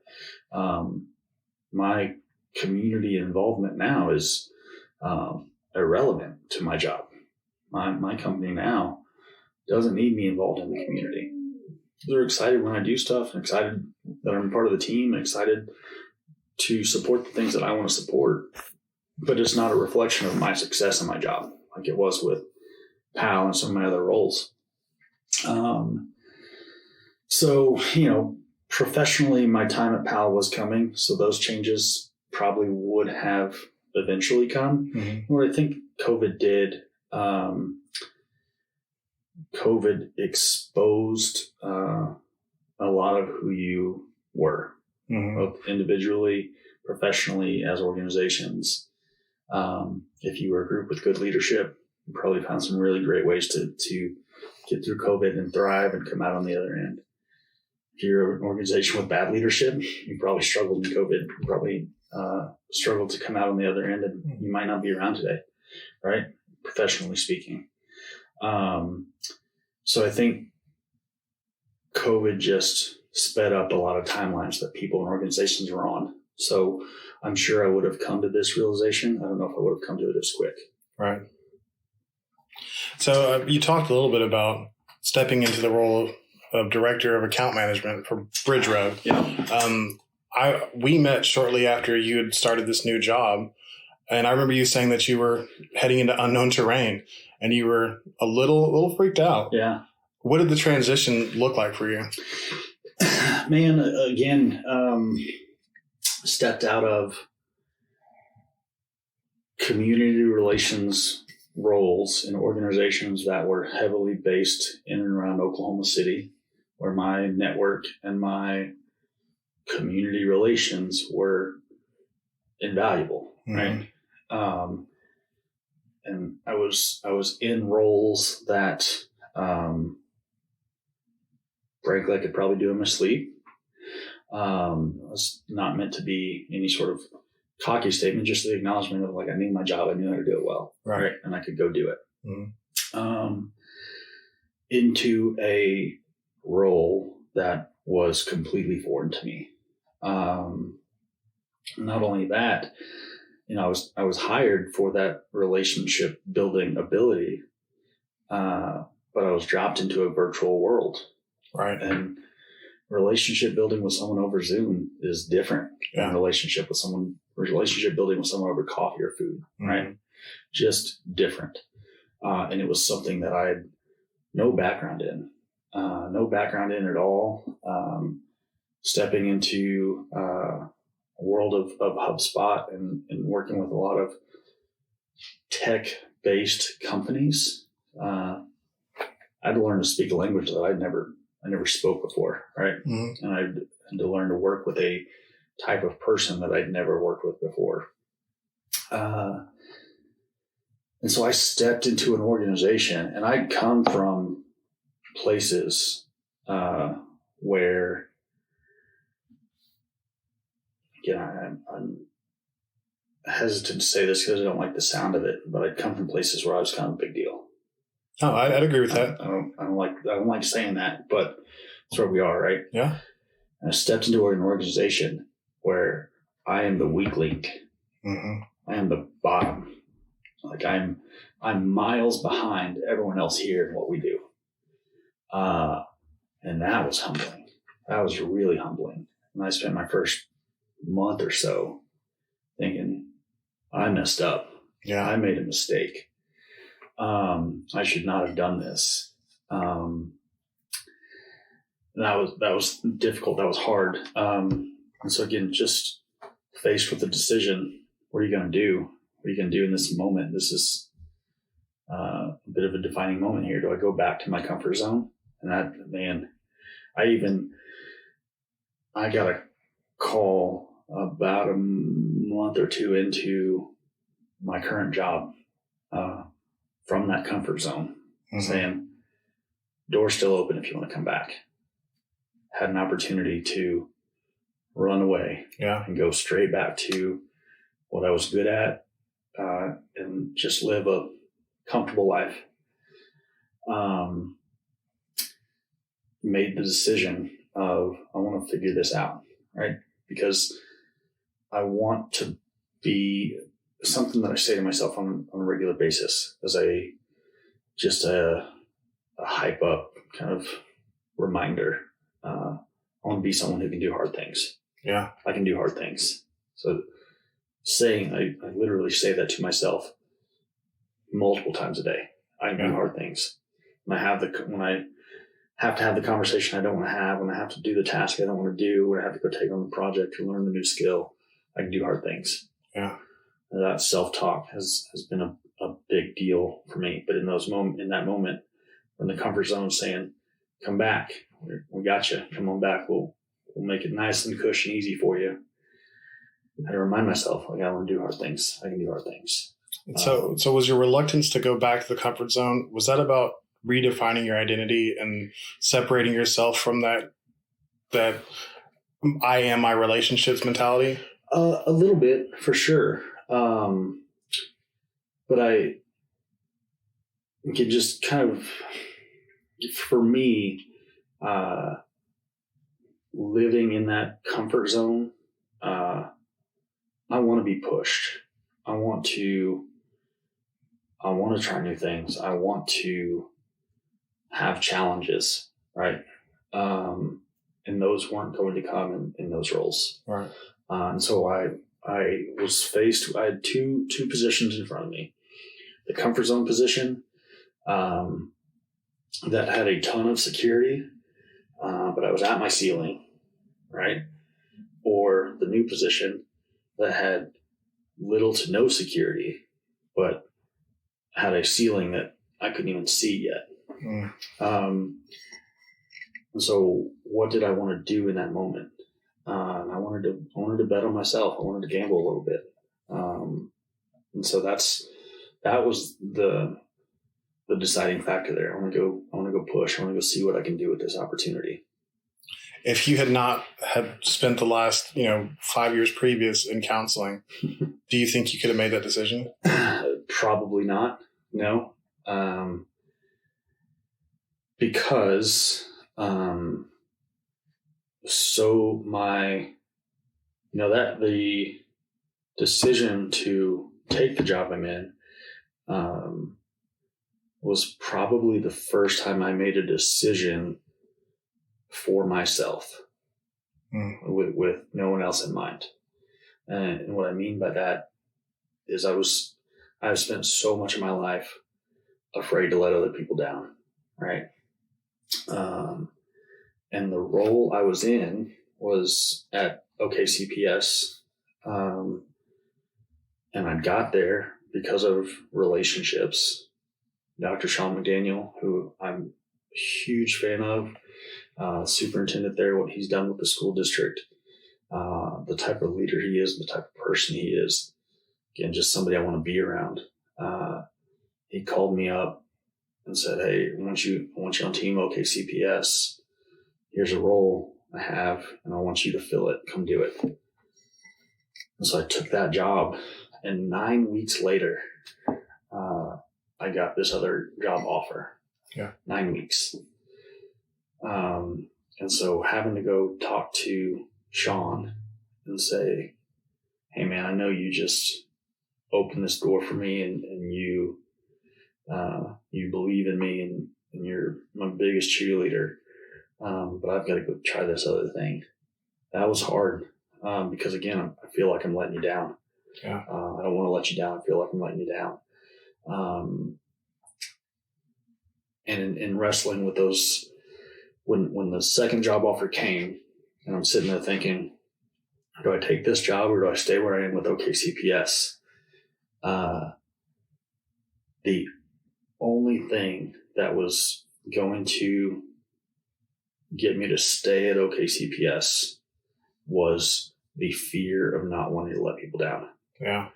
my community involvement now is irrelevant to my job. My company now doesn't need me involved in the community. They're excited when I do stuff, and excited that I'm part of the team, and excited to support the things that I want to support. But it's not a reflection of my success in my job like it was with PAL and some of my other roles. So, professionally, my time at PAL was coming. So those changes probably would have eventually come. Mm-hmm. What I think COVID did, COVID exposed a lot of who you were, mm-hmm. both individually, professionally, as organizations. If you were a group with good leadership, you probably found some really great ways to get through COVID and thrive and come out on the other end. If you're an organization with bad leadership, you probably struggled in COVID. You probably struggled to come out on the other end, and you might not be around today, right? Professionally speaking. So I think COVID just sped up a lot of timelines that people and organizations were on. So I'm sure I would have come to this realization. I don't know if I would have come to it as quick. Right. So you talked a little bit about stepping into the role of director of account management for Bridge Road. Yeah. we met shortly after you had started this new job. And I remember you saying that you were heading into unknown terrain and you were a little freaked out. Yeah. What did the transition look like for you? Man, again, stepped out of community relations roles in organizations that were heavily based in and around Oklahoma City, where my network and my community relations were invaluable, right? And I was in roles that, frankly, I could probably do in my sleep. It was not meant to be any sort of cocky statement, just the acknowledgement of like, I knew my job, I knew how to do it well, right? And I could go do it. Into a role that was completely foreign to me. Not only that, I was hired for that relationship building ability, but I was dropped into a virtual world. Right. And relationship building with someone over Zoom is different than relationship building with someone over coffee or food, right? Just different. And it was something that I had no background in at all. Stepping into a world of HubSpot and working with a lot of tech-based companies, I had to learn to speak a language that I never spoke before, right? And I had to learn to work with a type of person that I'd never worked with before. And so I stepped into an organization, and I'd come from places where, again, I'm hesitant to say this because I don't like the sound of it, but I'd come from places where I was kind of a big deal. Oh, I'd agree with that. I don't like saying that, but that's where we are, right? Yeah. And I stepped into an organization where I am the weak link. I am the bottom. Like I'm miles behind everyone else here in what we do. And that was humbling. That was really humbling. And I spent my first month or so thinking, I messed up. Yeah. I made a mistake. I should not have done this. And that was difficult. That was hard. And so again, just faced with the decision, what are you going to do? What are you going to do in this moment? This is a bit of a defining moment here. Do I go back to my comfort zone? And that, man, I got a call about a month or two into my current job, from that comfort zone, saying, door's still open if you want to come back. Had an opportunity to run away and go straight back to what I was good at, and just live a comfortable life. Made the decision of, I want to figure this out, right? Because I want to be something that I say to myself on a regular basis as a hype up kind of reminder. I want to be someone who can do hard things. Yeah. I can do hard things. So I literally say that to myself multiple times a day. I can do hard things. When I have to have the conversation I don't want to have, when I have to do the task I don't want to do, when I have to go take on the project or learn the new skill, I can do hard things. Yeah. And that self-talk has been a big deal for me. But in that moment, when the comfort zone is saying, come back, we got you, come on back, we'll make it nice and cushy and easy for you. I remind myself, like, I want to do hard things. I can do hard things. So was your reluctance to go back to the comfort zone, was that about redefining your identity and separating yourself from that I am my relationships mentality? A little bit, for sure. But I can just kind of, for me, living in that comfort zone, I want to be pushed. I want to try new things. I want to have challenges, right? and those weren't going to come in those roles. Right. And so I was faced. I had two positions in front of me: the comfort zone position that had a ton of security, but I was at my ceiling, right? Or the new position that had little to no security, but had a ceiling that I couldn't even see yet. And so what did I want to do in that moment? I wanted to bet on myself. I wanted to gamble a little bit. And so that was the deciding factor there. I want to go push. I want to go see what I can do with this opportunity. If you had not had spent the last, 5 years previous in counseling, do you think you could have made that decision? Probably not. No. Because, so the decision to take the job I'm in, was probably the first time I made a decision for myself with no one else in mind. And what I mean by that is I've spent so much of my life afraid to let other people down. Right. And the role I was in was at OKCPS. And I got there because of relationships. Dr. Sean McDaniel, who I'm a huge fan of, superintendent there, what he's done with the school district, the type of leader he is, the type of person he is. Again, just somebody I want to be around. He called me up and said, "Hey, I want you on team OKCPS. Here's a role I have, and I want you to fill it. Come do it." And so I took that job, and 9 weeks later, I got this other job offer. Yeah. 9 weeks. And so having to go talk to Sean and say, "Hey man, I know you just opened this door for me and you believe in me and you're my biggest cheerleader. But I've got to go try this other thing." That was hard. Because again, I feel like I'm letting you down. Yeah. I don't want to let you down. I feel like I'm letting you down. And in wrestling with those, when the second job offer came, and I'm sitting there thinking, do I take this job or do I stay where I am with OKCPS? The only thing that was going to get me to stay at OKCPS was the fear of not wanting to let people down. Yeah.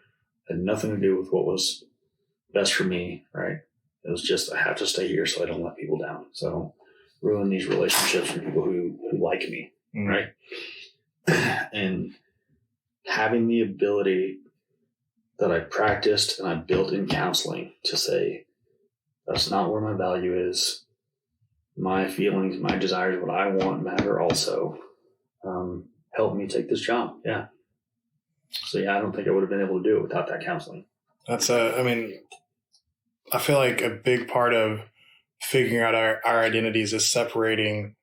It had nothing to do with what was best for me, right? It was just, I have to stay here so I don't let people down. So I don't ruin these relationships for people who like me, right? And having the ability that I practiced and I built in counseling to say, that's not where my value is. My feelings, my desires, what I want matter also. Helped me take this job. Yeah. So yeah, I don't think I would have been able to do it without that counseling. That's I feel like a big part of figuring out our identities is separating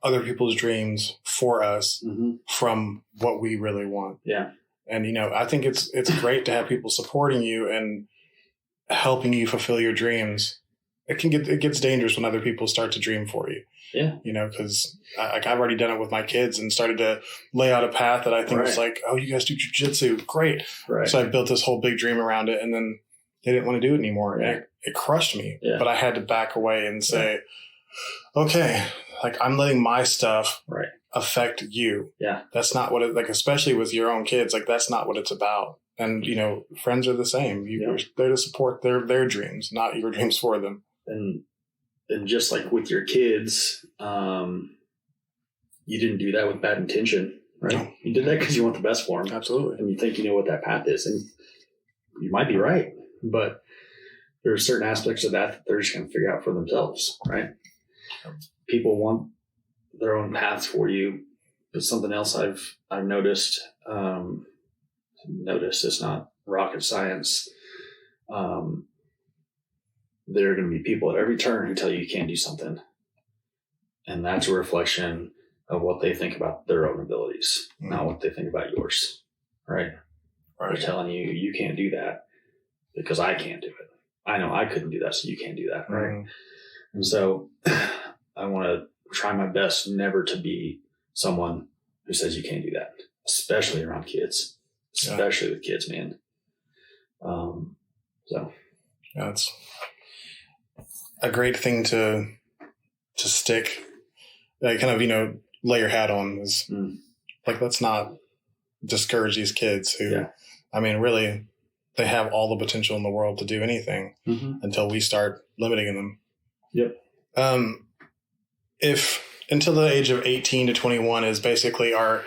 other people's dreams for us from what we really want. Yeah. And, I think it's great to have people supporting you and helping you fulfill your dreams. It gets dangerous when other people start to dream for you. Yeah. Because I've already done it with my kids and started to lay out a path that I think was like, oh, you guys do jujitsu. Great. Right. So I built this whole big dream around it, and then they didn't want to do it anymore. Yeah. And it crushed me. Yeah. But I had to back away and say, okay, like I'm letting my stuff affect you. Yeah. That's not what especially with your own kids, like that's not what it's about. And, friends are the same. You're there to support their dreams, not your dreams for them. And just like with your kids, you didn't do that with bad intention, right? No. You did that because you want the best for them. Absolutely. And you think you know what that path is. And you might be right, but there are certain aspects of that they're just going to figure out for themselves, right? People want their own paths for you. But something else I've noticed, it's not rocket science. There are going to be people at every turn who tell you can't do something. And that's a reflection of what they think about their own abilities, not what they think about yours. Right? They're telling you, you can't do that because I can't do it. I know I couldn't do that, so you can't do that. Right? And so I want to try my best never to be someone who says you can't do that, especially around kids, especially with kids, man. It's a great thing to stick, like, kind of, lay your hat on is like, let's not discourage these kids who, I mean, really, they have all the potential in the world to do anything until we start limiting them. Yep. If until the age of 18 to 21 is basically our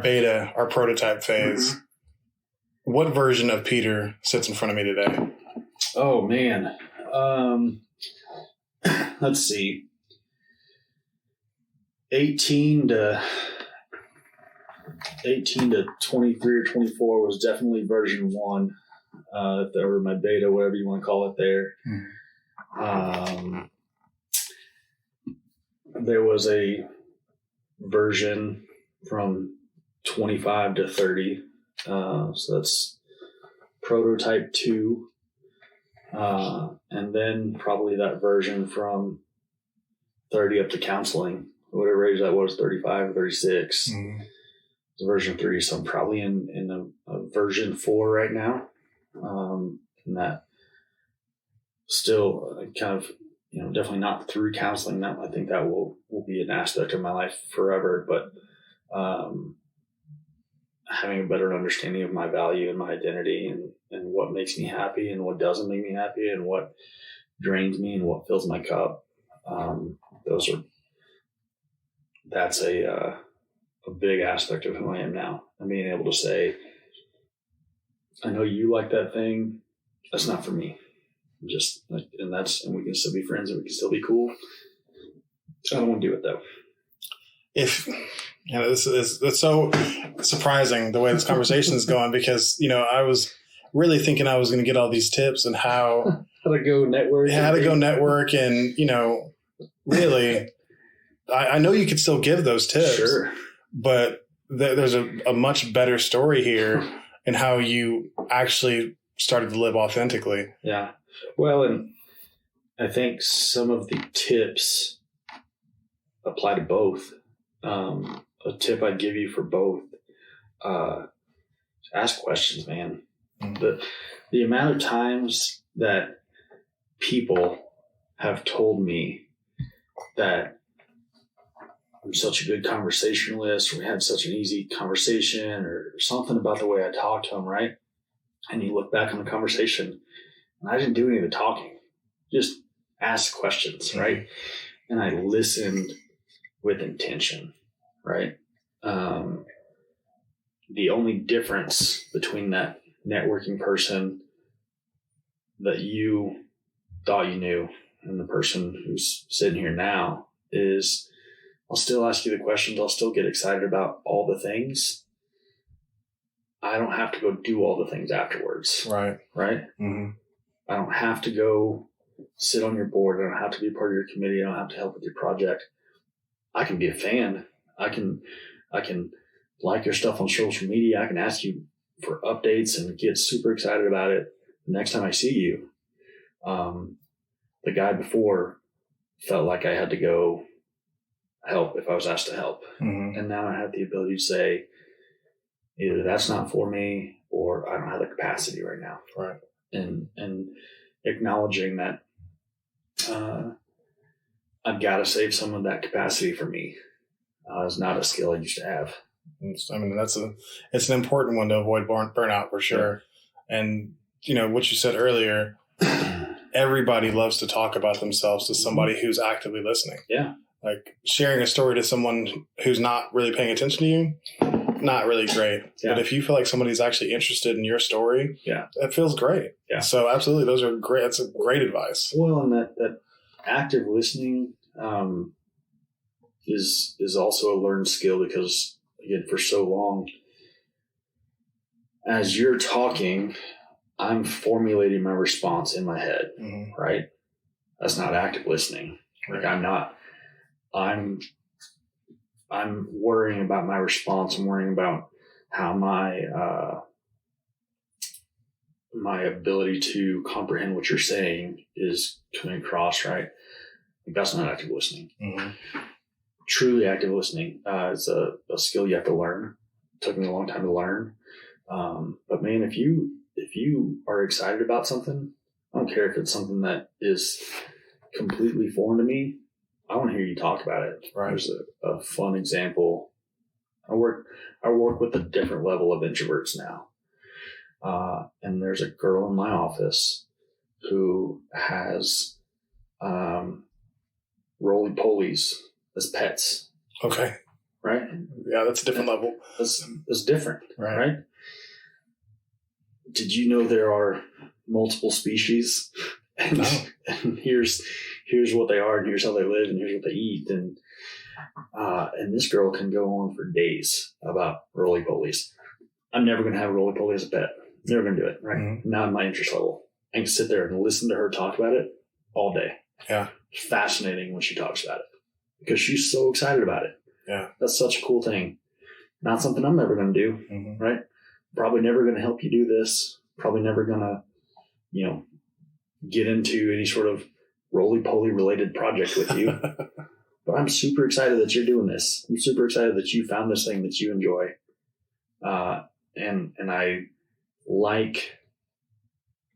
beta, our prototype phase, what version of Peter sits in front of me today? Oh, man. Let's see. 18 to 23 or 24 was definitely version 1. If that were my beta, whatever you want to call it there. There was a version from 25 to 30. So that's prototype 2. And then probably that version from 30 up to counseling, whatever age that was, 35 or 36. It's version 3. So I'm probably in a version 4 right now. And that still kind of, definitely not through counseling. That I think that will be an aspect of my life forever, but having a better understanding of my value and my identity and what makes me happy and what doesn't make me happy and what drains me and what fills my cup. That's a big aspect of who I am now. And being able to say, I know you like that thing. That's not for me. And we can still be friends and we can still be cool. I don't want to do it though. It's so surprising the way this conversation is going, because, I was really thinking I was going to get all these tips and how to go network. How to go network. And, really, I know you could still give those tips, sure, but there's a much better story here in how you actually started to live authentically. Yeah. Well, and I think some of the tips apply to both. A tip I'd give you for both, ask questions, man. The amount of times that people have told me that I'm such a good conversationalist, or we had such an easy conversation, or something about the way I talk to them, right? And you look back on the conversation, and I didn't do any of the talking, just ask questions, right? And I listened with intention, right? The only difference between that networking person that you thought you knew and the person who's sitting here now is, I'll still ask you the questions. I'll still get excited about all the things. I don't have to go do all the things afterwards. Right. Right? Mm-hmm. I don't have to go sit on your board. I don't have to be a part of your committee. I don't have to help with your project. I can be a fan. I can like your stuff on social media. I can ask you for updates and get super excited about it the next time I see you. The guy before felt like I had to go help if I was asked to help. Mm-hmm. And now I have the ability to say, either that's not for me or I don't have the capacity right now. Right. And acknowledging that I've got to save some of that capacity for me is not a skill I used to have. I mean, it's an important one to avoid burnout for sure. Yeah. And, what you said earlier, everybody loves to talk about themselves to somebody who's actively listening. Yeah. Like sharing a story to someone who's not really paying attention to you, not really great. Yeah. But if you feel like somebody's actually interested in your story, that feels great. Yeah. So absolutely, those are great. That's a great advice. Well, and that active listening is also a learned skill, because again, for so long, as you're talking, I'm formulating my response in my head, right? That's not active listening. Like I'm not I'm worrying about my response. I'm worrying about how my ability to comprehend what you're saying is coming across right. That's not active listening. Mm-hmm. Truly active listening is a skill you have to learn. It took me a long time to learn. But man, if you are excited about something, I don't care if it's something that is completely foreign to me. I want to hear you talk about it. Right. There's a fun example. I work with a different level of introverts now. And there's a girl in my office who has roly-polies as pets. Okay. Right? Yeah, that's a different level. It's different, right? Did you know there are multiple species? And, no. And here's what they are, and here's how they live, and here's what they eat. And this girl can go on for days about roly-polies. I'm never going to have a roly-poly as a pet. Never going to do it, right? Mm-hmm. Not in my interest level. I can sit there and listen to her talk about it all day. Yeah. Fascinating when she talks about it because she's so excited about it. Yeah. That's such a cool thing. Not something I'm ever going to do, mm-hmm. right? Probably never going to help you do this. Probably never going to, get into any sort of roly-poly related project with you. But I'm super excited that you're doing this. I'm super excited that you found this thing that you enjoy. And I like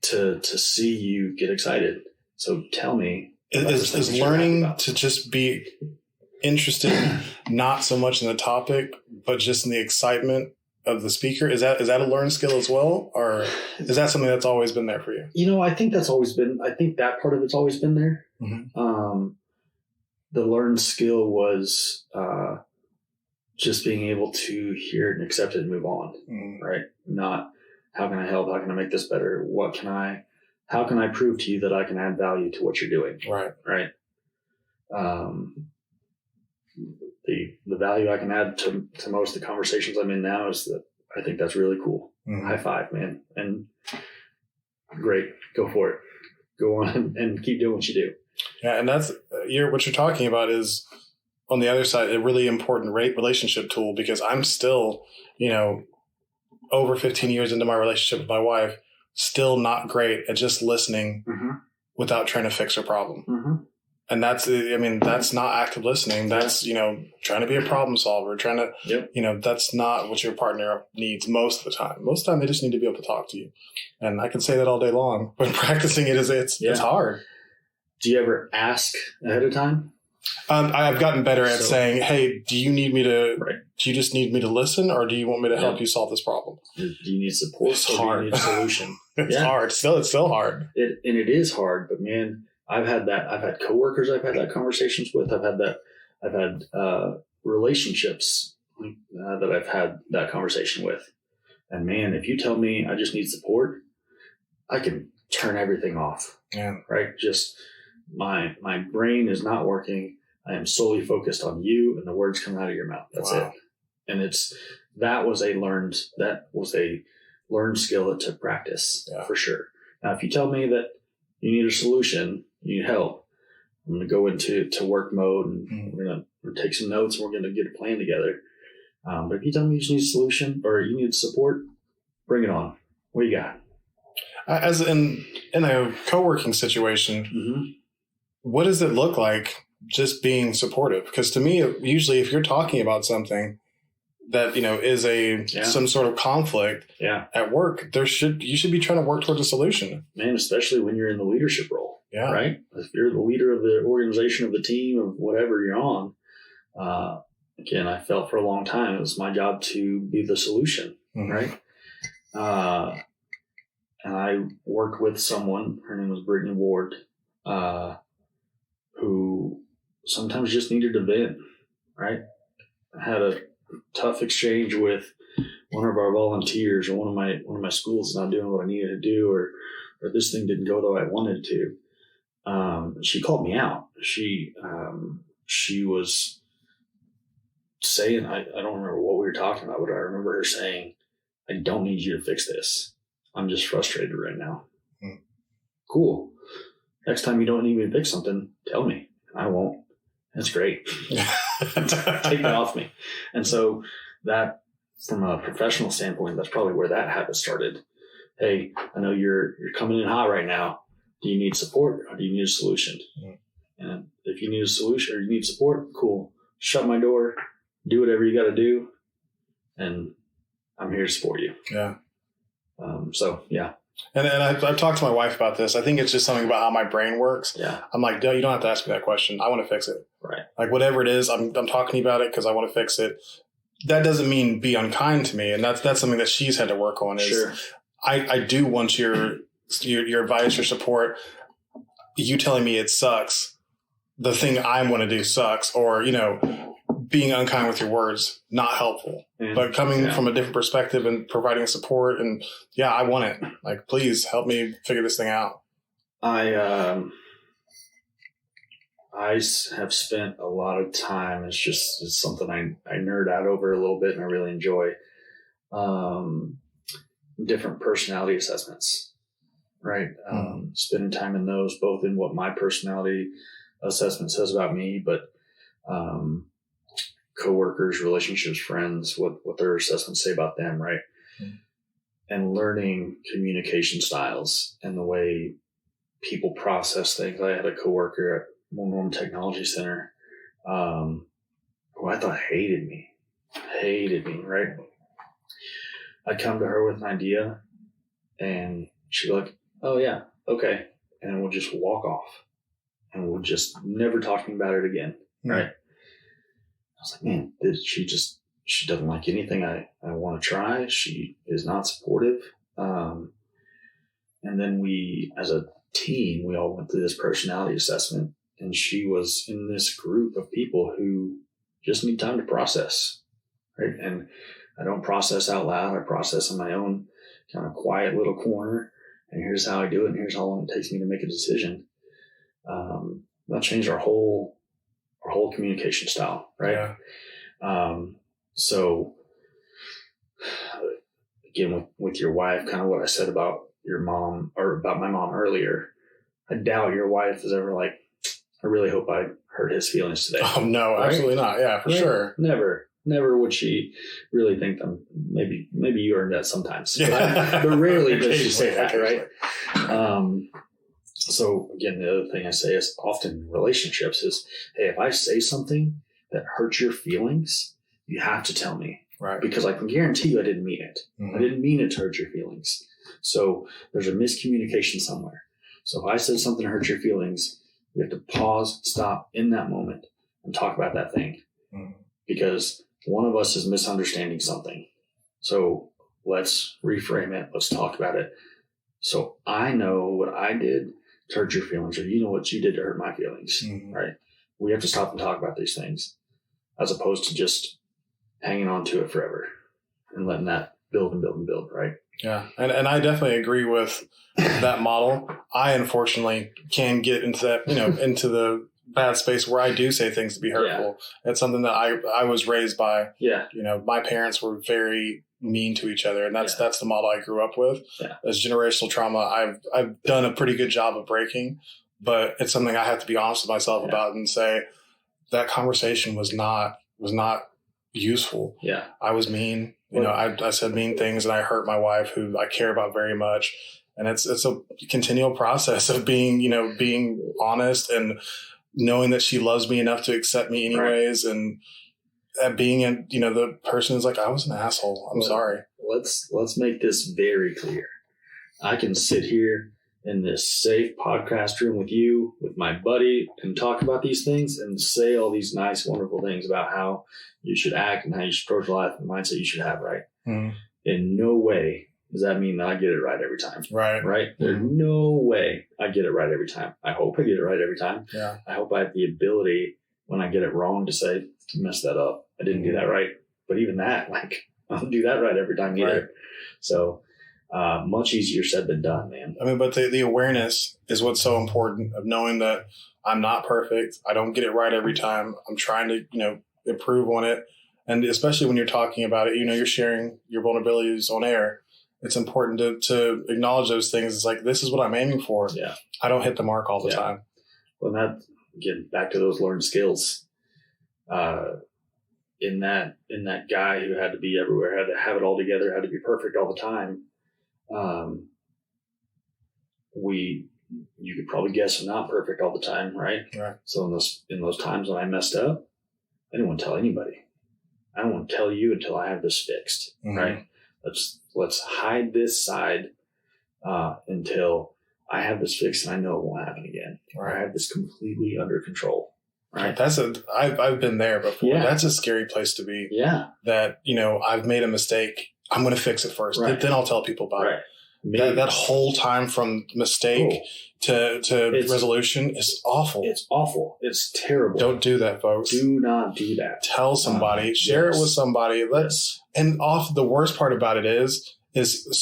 to see you get excited. So tell me. Is learning to just be interested, not so much in the topic, but just in the excitement of the speaker. Is that a learned skill as well? Or is that something that's always been there for you? I think that part of it's always been there. Mm-hmm. The learned skill was just being able to hear it and accept it and move on, right? Not how can I help? How can I make this better? How can I prove to you that I can add value to what you're doing? Right. The value I can add to most of the conversations I'm in now is that I think that's really cool. Mm-hmm. High five, man. And great. Go for it. Go on and keep doing what you do. Yeah. And that's what you're talking about is on the other side, a really important relationship tool because I'm still, over 15 years into my relationship with my wife, still not great at just listening mm-hmm. without trying to fix her problem. Mm-hmm. And that's not active listening. That's, trying to be a problem solver, trying to, that's not what your partner needs most of the time. Most of the time they just need to be able to talk to you. And I can say that all day long, but practicing it it's hard. Do you ever ask ahead of time? I've gotten better at saying, hey, do you just need me to listen or do you want me to help you solve this problem? Do you need support? It's hard. Do you need a solution? It's hard. It's still hard. It is hard, but man, I've had coworkers I've had that conversations with. I've had relationships that I've had that conversation with. And man, if you tell me I just need support, I can turn everything off. Yeah. Right. Just my brain is not working. I am solely focused on you and the words coming out of your mouth. That's it. And that was a learned skill that took practice for sure. Now, if you tell me that you need a solution, you need help, I'm going to go into work mode and we're going to take some notes and we're going to get a plan together. But if you tell me you just need a solution or you need support, bring it on. What do you got? As in a co-working situation, mm-hmm. what does it look like just being supportive? Because to me, usually if you're talking about something that, is some sort of conflict at work, you should be trying to work towards a solution. Man, especially when you're in the leadership role, right? If you're the leader of the organization, of the team, of whatever you're on, again, I felt for a long time it was my job to be the solution, mm-hmm. right? And I worked with someone, her name was Brittany Ward, who sometimes just needed to vent, right? I had a tough exchange with one of our volunteers or one of my schools not doing what I needed to do, or this thing didn't go the way I wanted it to. She called me out. She was saying, I don't remember what we were talking about, but I remember her saying, I don't need you to fix this. I'm just frustrated right now. Cool. Next time you don't need me to fix something, tell me. I won't. That's great. Take it off me. And so that, from a professional standpoint, that's probably where that habit started. Hey, I know you're coming in hot right now. Do you need support or do you need a solution? Mm-hmm. And if you need a solution or you need support, cool. Shut my door, do whatever you got to do, and I'm here to support you. Yeah. So, yeah. And I've talked to my wife about this. I think it's just something about how my brain works. Yeah. I'm like, no, you don't have to ask me that question. I want to fix it. Right. Like whatever it is, I'm talking to you about it because I want to fix it. That doesn't mean be unkind to me. And that's something that she's had to work on is sure. I do want your advice, your support. You telling me it sucks. The thing I want to do sucks, or, being unkind with your words, not helpful. But coming from a different perspective and providing support, and I want it. Like, please help me figure this thing out. I have spent a lot of time. It's something I nerd out over a little bit, and I really enjoy. Different personality assessments, right? Spending time in those, both in what my personality assessment says about me, but coworkers, relationships, friends, what their assessments say about them, right? Mm-hmm. And learning communication styles and the way people process things. I had a coworker at Norman Technology Center who I thought hated me, right? I'd come to her with an idea and she'd be like, oh yeah, okay. And we'll just walk off and we'll just never talk to me about it again. Mm-hmm. Right. I was like, man, she doesn't like anything I want to try. She is not supportive. And then we, as a team, we all went through this personality assessment, and she was in this group of people who just need time to process. Right. And I don't process out loud. I process in my own kind of quiet little corner. And here's how I do it. And here's how long it takes me to make a decision. That changed our whole communication style. Right. Yeah. So again, with your wife, kind of what I said about your mom or about my mom earlier, I doubt your wife is ever like, I really hope I hurt his feelings today. Oh no, right? Absolutely not. Yeah, for sure. Never would she really think them. Maybe you earned that sometimes, but rarely does she say that, right? So again, the other thing I say is often in relationships is, hey, if I say something that hurts your feelings, you have to tell me, right? Because I can guarantee you I didn't mean it. Mm-hmm. I didn't mean it to hurt your feelings. So there's a miscommunication somewhere. So if I said something that hurt your feelings, we have to pause, stop in that moment and talk about that thing. Mm-hmm. Because one of us is misunderstanding something. So let's reframe it. Let's talk about it. So I know what I did to hurt your feelings, or you know what you did to hurt my feelings, mm-hmm. right? We have to stop and talk about these things as opposed to just hanging on to it forever and letting that build and build and build, right? Yeah. And I definitely agree with that model. I unfortunately can get into that, into the bad space where I do say things to be hurtful. Yeah. It's something that I was raised by. Yeah. My parents were very mean to each other, and that's the model I grew up with. Yeah. As generational trauma, I've done a pretty good job of breaking, but it's something I have to be honest with myself about and say that conversation was not useful. Yeah. I was mean. I said mean things, and I hurt my wife, who I care about very much. And it's a continual process of being honest and knowing that she loves me enough to accept me anyways. Right. And being the person is like, I was an asshole. I'm sorry. Let's make this very clear. I can sit here in this safe podcast room with you, with my buddy, and talk about these things and say all these nice, wonderful things about how you should act and how you should approach life and the mindset you should have, right? Mm-hmm. In no way does that mean that I get it right every time. Right. Right? Mm-hmm. There's no way I get it right every time. I hope I get it right every time. Yeah. I hope I have the ability when I get it wrong to say, I messed that up. I didn't do that right. But even that, I don't do that right every time either. Right. So much easier said than done, man. I mean, but the awareness is what's so important, of knowing that I'm not perfect. I don't get it right every time. I'm trying to, improve on it. And especially when you're talking about it, you're sharing your vulnerabilities on air. It's important to acknowledge those things. It's like, this is what I'm aiming for. Yeah. I don't hit the mark all the time. Well, that, again, back to those learned skills. in that guy who had to be everywhere, had to have it all together, had to be perfect all the time. You could probably guess I'm not perfect all the time, right? Right. So in those times when I messed up, I didn't want to tell anybody. I don't want to tell you until I have this fixed, right? Let's hide this side until I have this fixed and I know it won't happen again. Right. I have this completely under control. Right. I've been there before. Yeah. That's a scary place to be. Yeah. That, I've made a mistake. I'm going to fix it first. Right. Then I'll tell people about it. That whole time from mistake to resolution is awful. It's awful. It's terrible. Don't do that, folks. Do not do that. Tell somebody. Share it with somebody. And the worst part about it is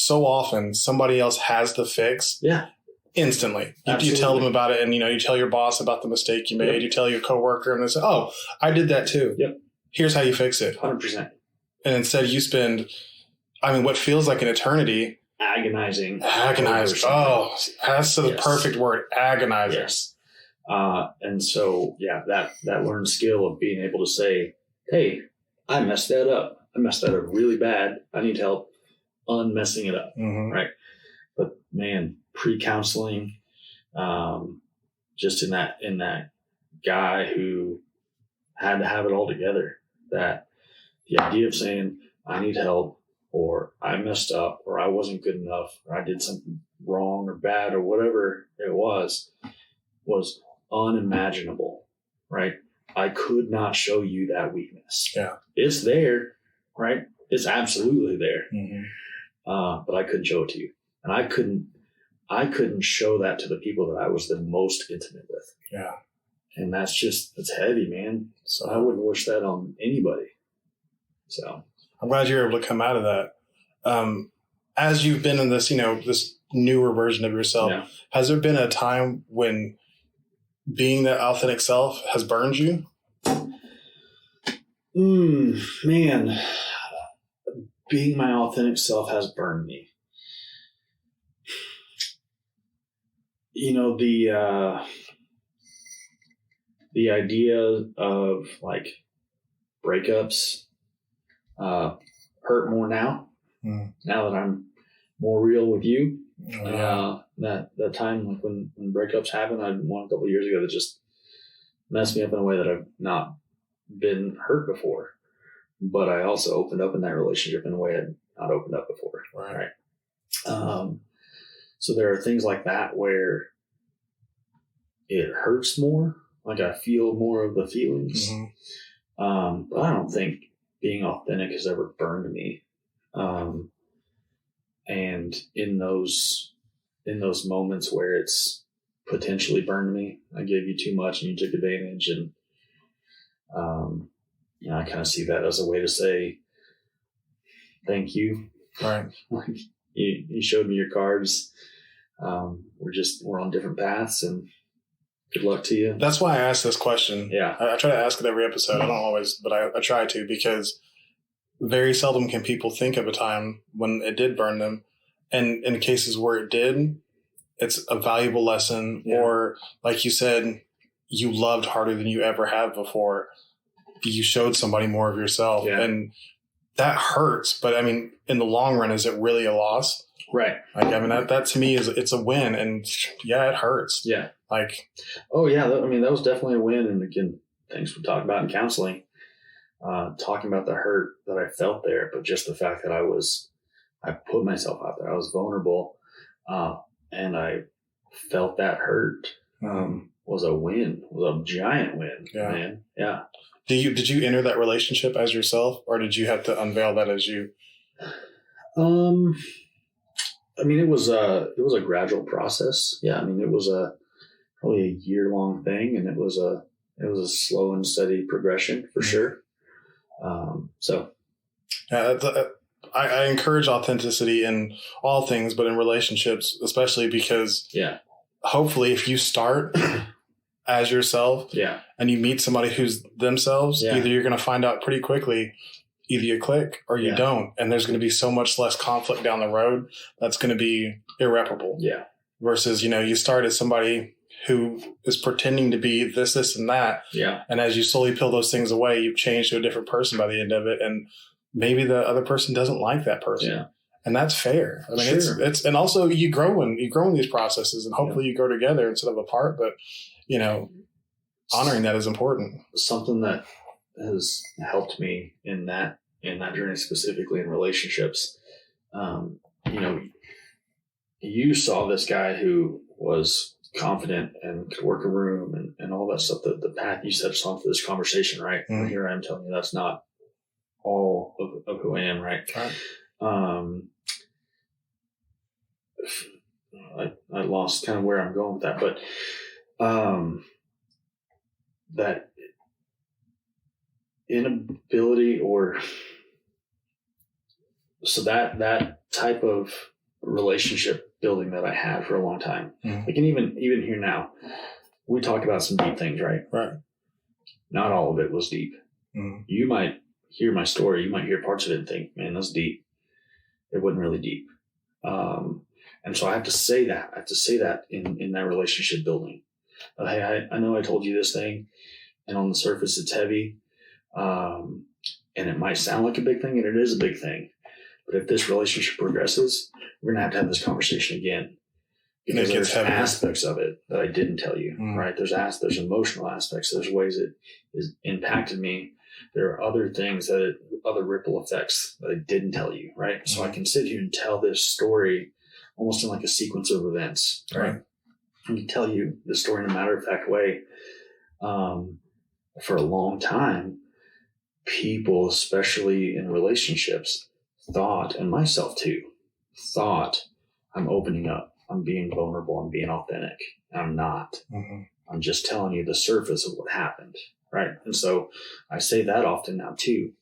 so often somebody else has the fix. Yeah. Instantly. You tell them about it, and you tell your boss about the mistake you made. Yep. You tell your coworker, and they say, "Oh, I did that too. Yep. Here's how you fix it." 100%. And instead, you spend, what feels like an eternity, agonizing. Oh, that's the perfect word. Agonizing. Yes. And so, that learned skill of being able to say, "Hey, I messed that up. I messed that up really bad. I need help unmessing it up." Mm-hmm. Right. But man, pre-counseling, just in that guy who had to have it all together, that the idea of saying, I need help, or I messed up, or I wasn't good enough, or I did something wrong or bad, or whatever it was unimaginable, right? I could not show you that weakness. Yeah. It's there, right? It's absolutely there. Mm-hmm. But I couldn't show it to you. And I couldn't show that to the people that I was the most intimate with. Yeah. And that's heavy, man. So I wouldn't wish that on anybody. So I'm glad you're able to come out of that. As you've been in this, this newer version of yourself, has there been a time when being that authentic self has burned you? Man, being my authentic self has burned me. The idea of breakups hurt more now. Now that I'm more real with you. That time when breakups happened, I had one a couple of years ago that just messed me up in a way that I've not been hurt before. But I also opened up in that relationship in a way I'd not opened up before. Right. So there are things like that where it hurts more. I feel more of the feelings. Mm-hmm. But I don't think being authentic has ever burned me. And in those moments where it's potentially burned me, I gave you too much and you took advantage. And, I kind of see that as a way to say, thank you. Right. You showed me your cards. We're on different paths, and good luck to you. That's why I asked this question. Yeah. I try to ask it every episode. I don't always, but I try to, because very seldom can people think of a time when it did burn them. And in cases where it did, it's a valuable lesson. Yeah. Or like you said, you loved harder than you ever have before. You showed somebody more of yourself. Yeah. And that hurts. But in the long run, is it really a loss? Right. That to me it's a win. And it hurts. Yeah. Oh yeah. That was definitely a win. And again, things we talk about in counseling, talking about the hurt that I felt there, but just the fact that I put myself out there, I was vulnerable, and I felt that hurt, was a win, was a giant win, man. Yeah. Did you enter that relationship as yourself, or did you have to unveil that as you? It was a gradual process. Yeah. It was probably a year-long thing, and it was a slow and steady progression for sure. I encourage authenticity in all things, but in relationships, especially because hopefully if you start as yourself and you meet somebody who's themselves, either you're going to find out pretty quickly, either you click or you don't. And there's going to be so much less conflict down the road. That's going to be irreparable. Yeah. Versus, you start as somebody who is pretending to be this, and that. Yeah. And as you slowly peel those things away, you've changed to a different person by the end of it. And maybe the other person doesn't like that person. Yeah. And that's fair. I mean, Sure. it's, and also you grow in these processes, and hopefully you grow together instead of apart. But, honoring that is important. Something that has helped me in that journey, specifically in relationships. You saw this guy who was confident and could work a room and all that stuff. The path you set us on for this conversation, right? Mm-hmm. And here I am telling you that's not all of who I am, right? I lost kind of where I'm going with that, but that inability that type of relationship building that I had for a long time. Mm-hmm. Like, and even here now, we talk about some deep things, right? Right. Not all of it was deep. Mm-hmm. You might hear my story, you might hear parts of it and think, man, that's deep. It wasn't really deep. And so I have to say that in that relationship building. Hey, I know I told you this thing, and on the surface it's heavy. And it might sound like a big thing, and it is a big thing. But if this relationship progresses, we're going to have this conversation again. Because there's aspects of it that I didn't tell you, right? There's emotional aspects. There's ways it has impacted me. There are other things other ripple effects that I didn't tell you, right? So I can sit here and tell this story almost in like a sequence of events, right? I can tell you the story in a matter-of-fact way. For a long time, people, especially in relationships, thought, and myself too, thought I'm opening up, I'm being vulnerable, I'm being authentic. I'm not. Mm-hmm. I'm just telling you the surface of what happened, right? And so I say that often now too.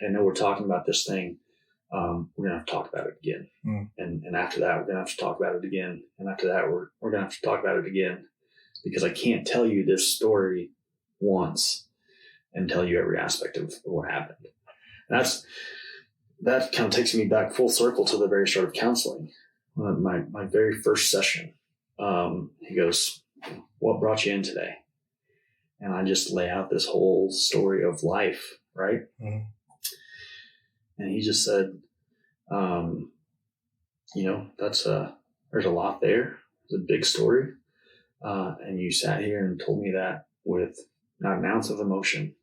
I know we're talking about this thing. We're going to have to talk about it again. Mm. And after that, we're going to have to talk about it again. And after that, we're going to have to talk about it again, because I can't tell you this story once and tell you every aspect of what happened. And that kind of takes me back full circle to the very start of counseling. My very first session, he goes, what brought you in today? And I just lay out this whole story of life, right? Mm-hmm. And he just said, there's a lot there. It's a big story. And you sat here and told me that with not an ounce of emotion.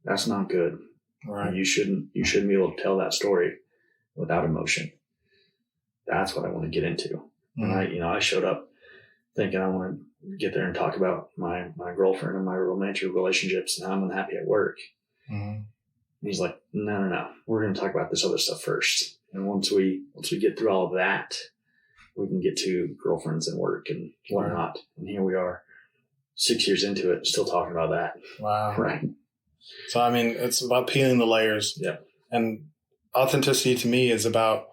That's not good. Right. You shouldn't be able to tell that story without emotion. That's what I want to get into. Mm-hmm. And I showed up thinking I want to get there and talk about my girlfriend and my romantic relationships and how I'm unhappy at work. Mm-hmm. And he's like, no. We're going to talk about this other stuff first. And once we get through all of that, we can get to girlfriends and work and whatnot. And here we are 6 years into it, still talking about that. Wow. Right. So, I mean, it's about peeling the layers. Yeah. And authenticity to me is about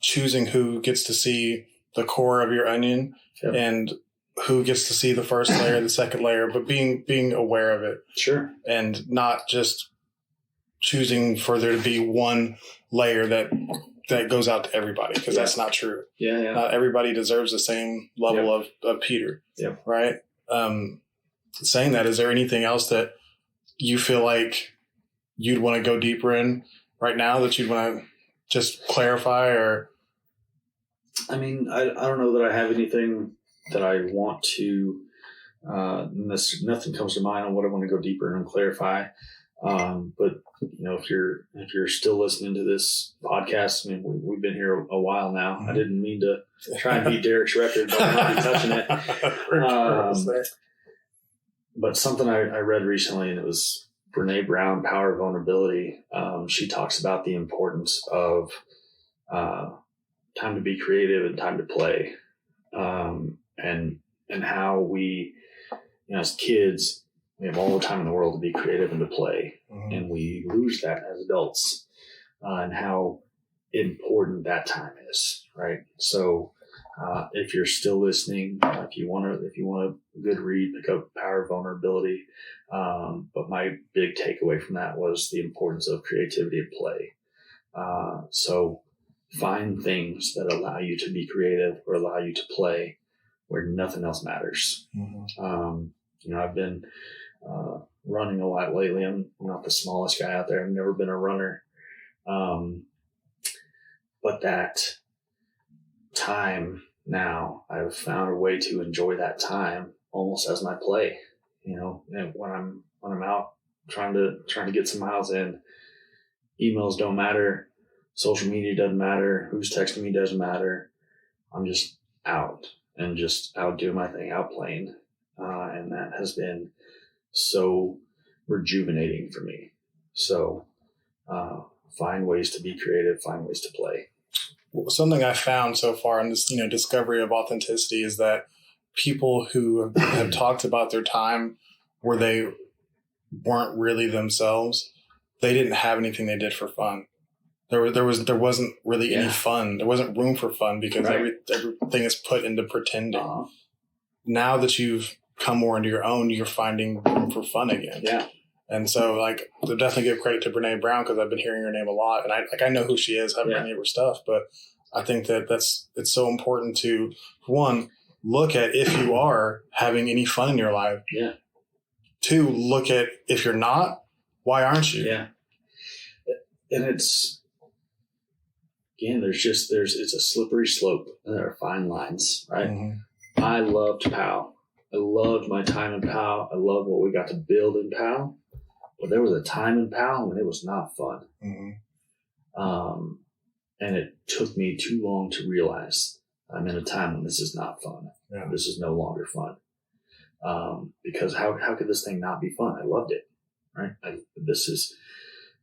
choosing who gets to see the core of your onion and who gets to see the first layer, the second layer, but being aware of it. Sure. And not just choosing for there to be one layer that goes out to everybody, because that's not true. Yeah. Not everybody deserves the same level of Peter. Yeah. Right. Saying that, is there anything else that you feel like you'd want to go deeper in right now that you'd want to just clarify? Or, I mean, I don't know that I have anything that I want to, nothing comes to mind on what I want to go deeper and clarify. But if you're still listening to this podcast, I mean, we've been here a while now. Mm-hmm. I didn't mean to try and beat Derek's record, but I'm not be touching it. But something I read recently, and it was Brene Brown, Power of Vulnerability. She talks about the importance of time to be creative and time to play, and how we, as kids, we have all the time in the world to be creative and to play, mm-hmm. and we lose that as adults, and how important that time is, right? So, if you're still listening, if you want a good read, pick up Power of Vulnerability. But my big takeaway from that was the importance of creativity and play. So find things that allow you to be creative or allow you to play, where nothing else matters. Mm-hmm. I've been running a lot lately. I'm not the smallest guy out there. I've never been a runner. But that time now, I've found a way to enjoy that time almost as my play. And when I'm out trying to get some miles in, emails don't matter, social media doesn't matter, who's texting me doesn't matter. I'm just out and just out doing my thing, out playing, and that has been so rejuvenating for me. So find ways to be creative, find ways to play. Something I found so far in this, discovery of authenticity is that people who have talked about their time where they weren't really themselves, they didn't have anything they did for fun. There wasn't really any fun. There wasn't room for fun because everything is put into pretending. Now that you've come more into your own, you're finding room for fun again. Yeah. And so, I definitely give credit to Brene Brown because I've been hearing her name a lot, and I know who she is. I haven't read any of her stuff, but I think it's so important to, one, look at if you are having any fun in your life. Yeah. Two, look at if you're not, why aren't you? Yeah. And it's a slippery slope, and there are fine lines, right? Mm-hmm. I loved POW. I loved my time in POW. I love what we got to build in POW. But there was a time in POW when it was not fun. Mm-hmm. And it took me too long to realize I'm in a time when this is not fun. Yeah. This is no longer fun. Because how could this thing not be fun? I loved it, right?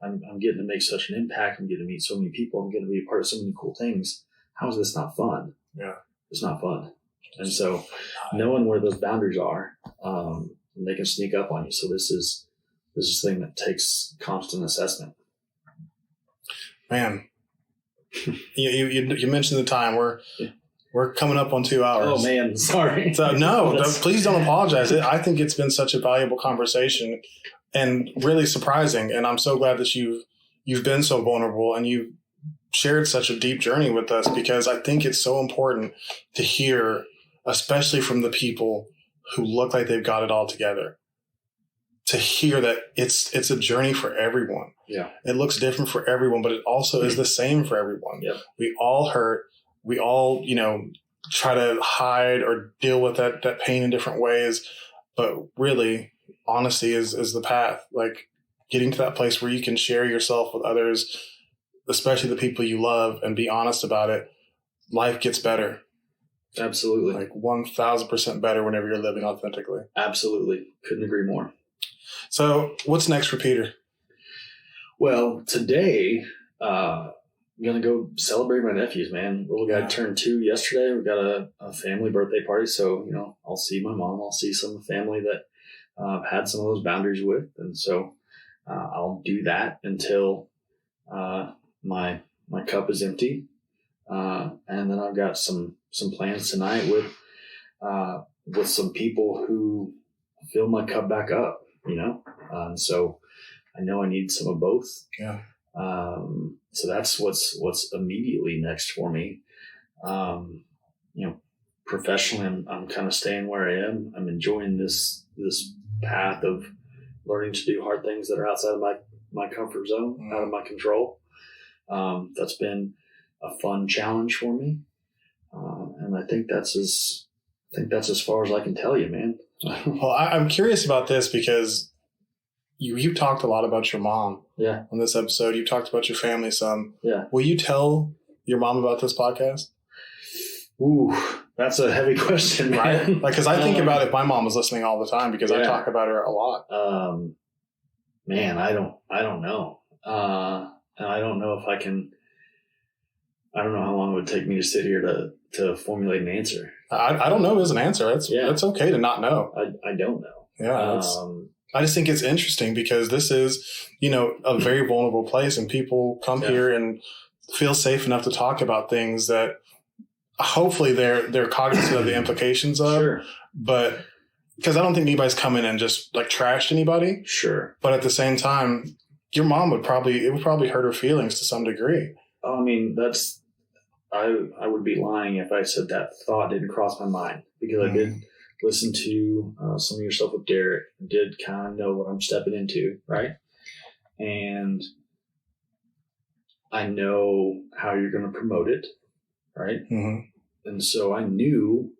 I'm getting to make such an impact. I'm getting to meet so many people. I'm getting to be a part of so many cool things. How is this not fun? Yeah. It's not fun. And so knowing where those boundaries are, they can sneak up on you. So this is a thing that takes constant assessment. Man, you mentioned the time. We're coming up on 2 hours. Oh man, sorry. So no, please don't apologize. I think it's been such a valuable conversation and really surprising. And I'm so glad that you've been so vulnerable and you've shared such a deep journey with us, because I think it's so important to hear, especially from the people who look like they've got it all together, to hear that it's a journey for everyone. Yeah. It looks different for everyone, but it also is the same for everyone. Yep. We all hurt. We all, try to hide or deal with that pain in different ways. But really, honesty is the path. Getting to that place where you can share yourself with others, especially the people you love, and be honest about it. Life gets better. Absolutely. 1,000% better whenever you're living authentically. Absolutely. Couldn't agree more. So what's next for Peter? Well, today, I'm going to go celebrate my nephews, man. Little guy turned 2 yesterday. We've got a family birthday party. So, I'll see my mom. I'll see some family that I've had some of those boundaries with. And so I'll do that until my cup is empty. And then I've got some plans tonight with some people who fill my cup back up, so I know I need some of both. Yeah. So that's what's immediately next for me. Professionally, I'm kind of staying where I am. I'm enjoying this path of learning to do hard things that are outside of my comfort zone, out of my control. That's been a fun challenge for me. And I think that's as far as I can tell you, man. Well, I'm curious about this because you've talked a lot about your mom. Yeah. On this episode, you've talked about your family some. Yeah. Will you tell your mom about this podcast? Ooh, that's a heavy question, man. Right? Because I think about if my mom was listening all the time, because I talk about her a lot. Man, I don't know. And I don't know if I can. I don't know how long it would take me to sit here to formulate an answer. I don't know as an answer. It's okay to not know. I don't know. Yeah. I just think it's interesting because this is, a very vulnerable place, and people come here and feel safe enough to talk about things that hopefully they're cognizant of the implications of. Sure. But because I don't think anybody's come in and just trashed anybody. Sure. But at the same time, your mom would probably hurt her feelings to some degree. I mean, that's I would be lying if I said that thought didn't cross my mind, because I did listen to some of your stuff with Derek. I did kind of know what I'm stepping into, right? And I know how you're going to promote it, right? And so I knew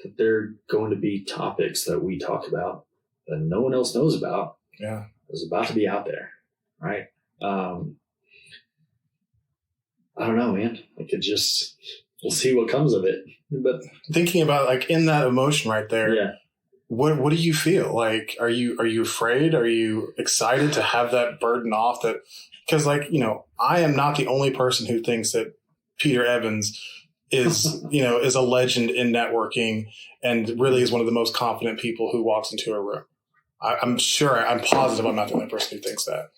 that there are going to be topics that we talk about that no one else knows about. Yeah. Is about to be out there, right? I don't know, man. We'll see what comes of it. But thinking about like in that emotion right there, yeah. What do you feel? Like, are you afraid? Are you excited to have that burden off? That because, like, I am not the only person who thinks that Peter Evans is is a legend in networking and really is one of the most confident people who walks into a room. I'm positive I'm not the only person who thinks that.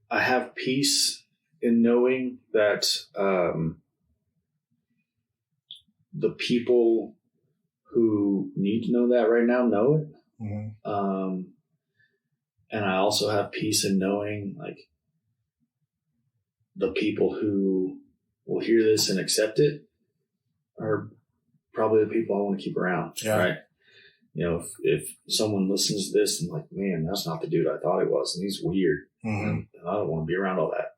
I have peace in knowing that the people who need to know that right now know it. And I also have peace in knowing, like, the people who will hear this and accept it are probably the people I want to keep around. Yeah. Right. If someone listens to this and like, man, that's not the dude I thought it was, and he's weird, and I don't want to be around all that.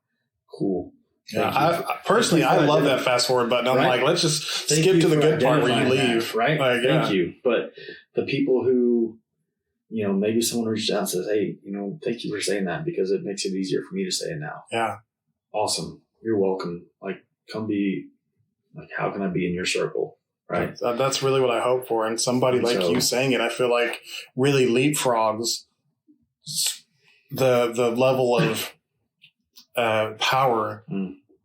Cool. Yeah, I love that fast forward button. I'm like, let's just skip to the good part where you leave. That, right. Like, Thank you. But the people who, maybe someone reaches out and says, hey, thank you for saying that, because it makes it easier for me to say it now. Yeah. Awesome. You're welcome. Like, come be, like, how can I be in your circle? Right. That's really what I hope for. And somebody like you saying it, I feel like really leapfrogs the level of power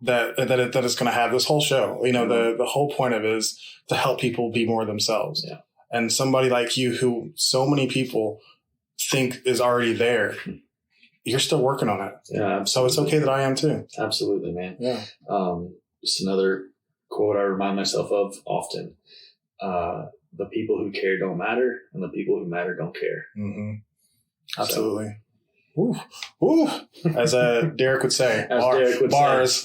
that it's going to have this whole show. The whole point of it is to help people be more themselves. Yeah. And somebody like you, who so many people think is already there, you're still working on it. Yeah. Absolutely. So it's okay that I am too. Absolutely, man. Yeah. Just another quote I remind myself of often. The people who care don't matter, and the people who matter don't care. Absolutely. So. Ooh. As Derek would say. Bars.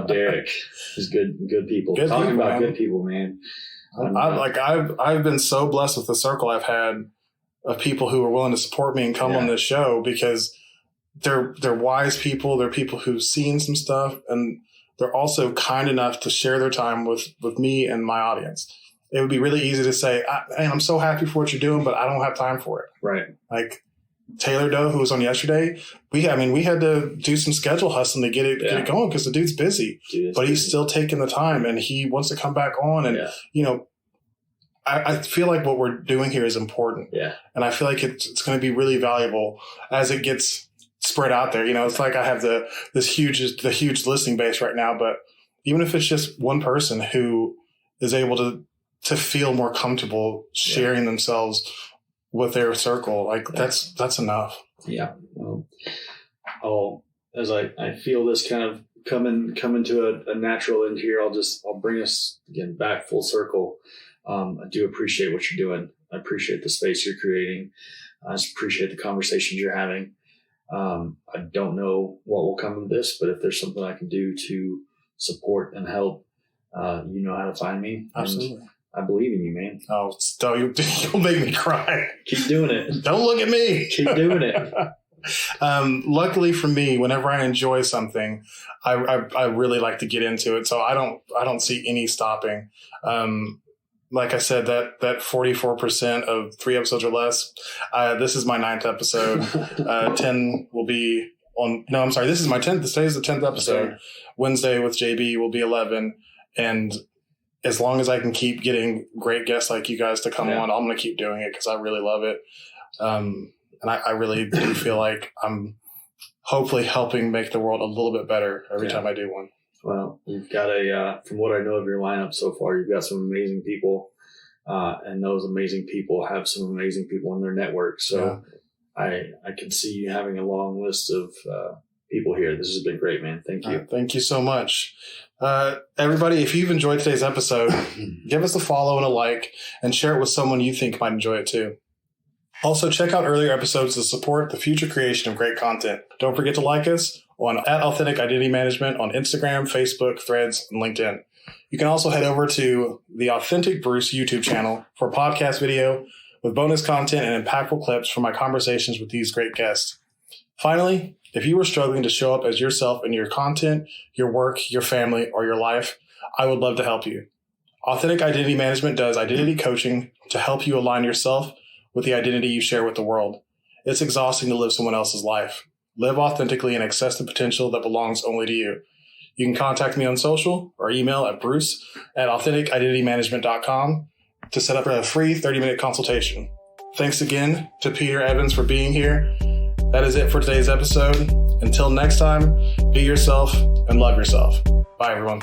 Derek is good people. Talking about good people, man. I've been so blessed with the circle I've had of people who are willing to support me and come on this show, because they're wise people. They're people who've seen some stuff, and they're also kind enough to share their time with me and my audience. It would be really easy to say, I'm so happy for what you're doing, but I don't have time for it. Right. Like Taylor Doe, who was on yesterday, we had to do some schedule hustling to get it going, because the dude's busy. He's still taking the time, and he wants to come back on. And, I feel like what we're doing here is important. Yeah. And I feel like it's going to be really valuable as it gets spread out there. It's like I have the huge listening base right now, but even if it's just one person who is able to feel more comfortable sharing themselves with their circle, like that's enough. Yeah. Well, as I feel this kind of coming to a natural end here, I'll bring us again back full circle. I do appreciate what you're doing. I appreciate the space you're creating. I just appreciate the conversations you're having. I don't know what will come of this, but if there's something I can do to support and help, you know how to find me. Absolutely. And I believe in you, man. Oh, you'll make me cry. Keep doing it. Don't look at me. Keep doing it. Luckily for me, whenever I enjoy something, I really like to get into it. So I don't see any stopping. Like I said, that 44% of 3 episodes or less, this is my 9th episode. 10 will be on, no, I'm sorry. This is my 10th. Today's the 10th episode. Okay. Wednesday with JB will be 11. And as long as I can keep getting great guests like you guys to come on, I'm going to keep doing it, because I really love it. And I really do feel like I'm hopefully helping make the world a little bit better every time I do one. Well, you've got from what I know of your lineup so far, you've got some amazing people, and those amazing people have some amazing people in their network. So I can see you having a long list of people here. This has been great, man. Thank you. Thank you so much. Everybody, if you've enjoyed today's episode, give us a follow and a like, and share it with someone you think might enjoy it too. Also, check out earlier episodes to support the future creation of great content. Don't forget to like us on @Authentic Identity Management on Instagram, Facebook, Threads, and LinkedIn. You can also head over to the Authentic Bruce YouTube channel for a podcast video with bonus content and impactful clips from my conversations with these great guests. Finally, if you are struggling to show up as yourself in your content, your work, your family, or your life, I would love to help you. Authentic Identity Management does identity coaching to help you align yourself with the identity you share with the world. It's exhausting to live someone else's life. Live authentically and access the potential that belongs only to you. You can contact me on social or email at bruce@AuthenticIdentityManagement.com to set up a free 30-minute consultation. Thanks again to Peter Evans for being here. That is it for today's episode. Until next time, be yourself and love yourself. Bye, everyone.